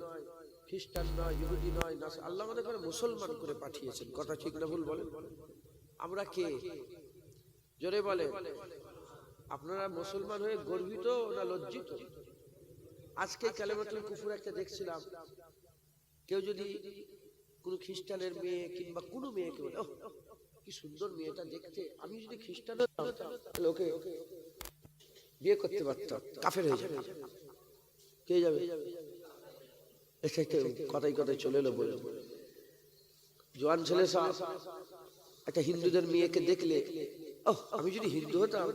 খ্রিস্টান নয়, ইহুদি নয়, আল্লাহ আমাদের করে মুসলমান করে পাঠিয়েছেন। কথা ঠিক না ভুল বলেন? আমরা কে? জোরে বলে। আপনারা মুসলমান হয়ে গর্বিত না লজ্জিত? আজকে কালেমাতুল কুফর একটা দেখছিলাম, কেউ যদি কোন খ্রিস্টানের মেয়ে কিংবা কোন মেয়েকে বলে, ওহ কি সুন্দর মেয়েটা দেখতে, আমি যদি খ্রিস্টান হতাম তাহলে ওকে বিয়ে করতে পারতাম, কাফের হয়ে যাবে। কে যাবে? কথাই কথাই চলে এলো বলে। জোয়ান ছেলে একটা হিন্দুদের মেয়েকে দেখলে, ওহ আমি যদি হিন্দু হতাম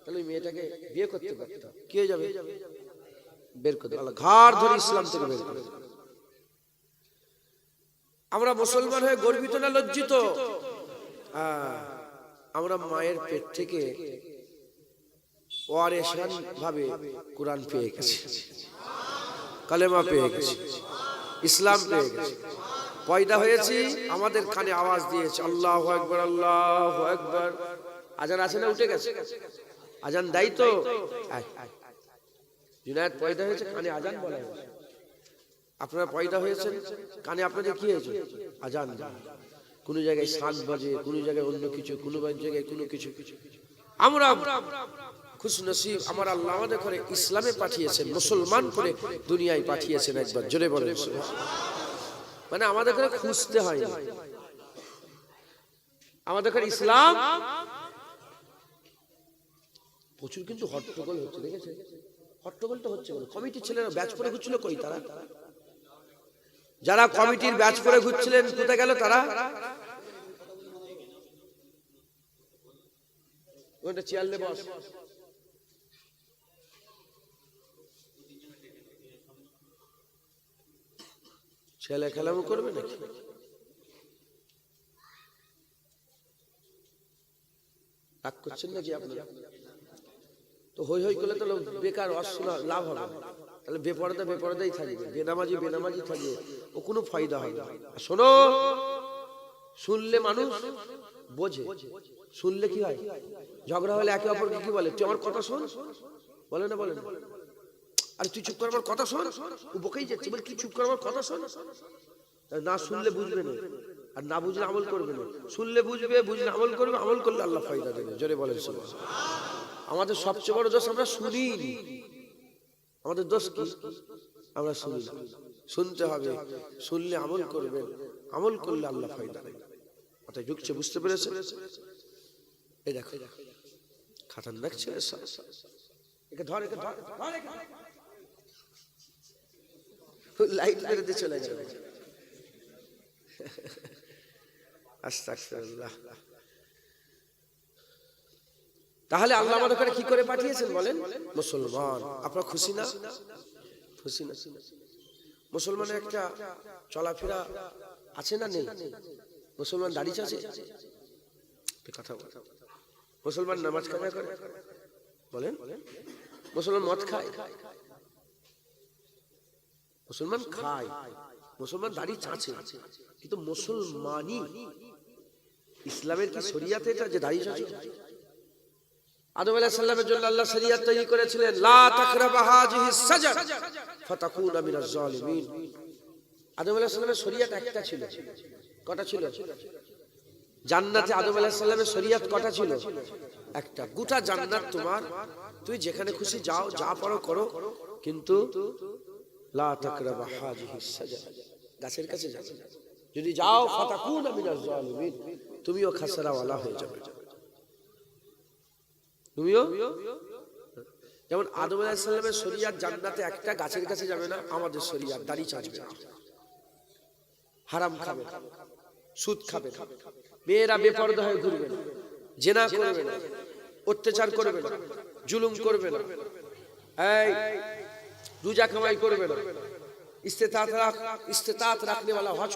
তাহলে ওই মেয়েটাকে বিয়ে করতে পারতাম। কে যাবে? বের করে আল্লাহ ঘাড় ধরে ইসলাম থেকে বের করে। আমরা মুসলমান হয়ে গর্বিত না লজ্জিত? আমরা মায়ের পেট থেকে ওয়ারেসান ভাবে কোরআন পেয়ে গেছি, কালেমা পেয়ে গেছি, ইসলাম পেয়ে গেছি। পয়দা হয়েছি, আমাদের কানে আওয়াজ দিয়েছে আল্লাহু আকবার, আল্লাহু আকবার। আজান আছে না? উঠে গেছে। আজান দেয় তো। জুনায়েদ পয়দা হয়েছে, কানে আজান বলা হয়েছে। আপনারা পয়দা হয়েছেন, কানে আপনাদের কি হয়েছে? আজান। কোন জায়গায় সাত বাজে, কোন জায়গায় অন্য কিছু, কোন জায়গায় কোনো কিছু। আমরা খুশ নসিব, আমার আল্লাহ আমাদের করে ইসলামে পাঠিয়েছেন, মুসলমান করে দুনিয়ায় পাঠিয়েছেন। একবার জোরে বলেন সুবহানাল্লাহ। মানে আমাদের করে খুঁজতে হয় না, আমাদের করে ইসলাম। প্রচুর কিন্তু হট্টগোল হচ্ছে, দেখেছেন? হট্টগোল তো হচ্ছে, কমিটির ছেলেরা ব্যাচ পরে ঘুরছিল, কই তারা? যারা কমিটির ব্যাচ পরে ঘুরছিলেন কোথায় গেল তারা? ওটা চেয়ারলে বস। ছেলে খেলামো করবে নাকি? রাগ করছেন নাকি আপনারা? তো হই হই করলে তো বেকার অশোনা লাভ হবে, তাহলে বেপরদা বেপরদাই থাকবে, বেনামাজি বেনামাজি থাকবে, ও কোনো ফায়দা হয় না। শোনো, শুনলে মানুষ বোঝে, শুনলে কি হয়? ঝগড়া হলে একে অপরকে কি বলে? তুই আমার কথা শোন, বলে না? বলে না? আরে তুই চুপ কর, আমার কথা শোন। ও বকেই যাচ্ছে, বলে কি চুপ কর, আমার কথা শোন। না শুনলে বুঝবে না, আর না বুঝলে আমল করবে না। শুনলে বুঝবে, বুঝলে আমল করবে, আমল করলে আল্লাহ ফায়দা দেবে। জোরে বলেন সুবহানাল্লাহ। আমাদের সবচেয়ে বড় দোষ আমরা শুনি। আমাদের দোষ কি? আমরা শুনি না। শুনতে হবে, শুনলে আমল করবেন, আমল করলে আল্লাহ ফায়দা দেবে। কথায় ঢুকছে, বুঝতে পেরেছে? এই দেখো খাতান দেখছে, একে ধর, একে ধর, লাইট মেরে দিয়ে চলে যাবে। আস্তাগফিরুল্লাহ। তাহলে আল্লাহ আমাদের করে কি করে পাঠিয়েছেন বলেন? মুসলমান। আপনারা খুশি না? খুশি না? মুসলমানের একটা চলাফেরা আছে না নেই? মুসলমান দাড়ি চাচে, কথা বল। মুসলমান নামাজ কাজা করে, বলেন? মুসলমান মদ খায়, মুসলমান খায়, মুসলমান দাড়ি চাচে, কিন্তু মুসলমানই ইসলামের কি শরিয়াতে এটা যে দাড়ি চাচে? আদম আলাইহিস সালামের জন্য আল্লাহ শরিয়ত তৈরি করেছিলেন, লা তাকরাবা হাযিহিস সাজার ফাতাকুনা মিনাজ জালিমিন। আদম আলাইহিস সালামের শরিয়ত একটা ছিল। কটা ছিল? জান্নাতে আদম আলাইহিস সালামের শরিয়ত কটা ছিল? একটা। গোটা জান্নাত তোমার, তুই যেখানে খুশি যাও, যা পারো করো, কিন্তু লা তাকরাবা হাযিহিস সাজার, গাছের কাছে যাবে না। যদি যাও ফাতাকুনা মিনাজ জালিমিন, তুমিও খাসরাওয়ালা হয়ে যাবে। তুমিও যেমন আদম আলাইহিস সালামের শরিয়ত জান্নাতে একটা, গাছের কাছে যাবে না। আমাদের শরিয়ত দাড়ি চাচবে না, হারাম খাবে, সুদ খাবে, মেয়েরা বেপরদা হয়ে ঘুরবে না, জিনা করবে না, অত্যাচার করবে না, জুলুম করবে না, এই রোজা কামাই করবে না, ইস্তেতাত রাখনে वाला হজ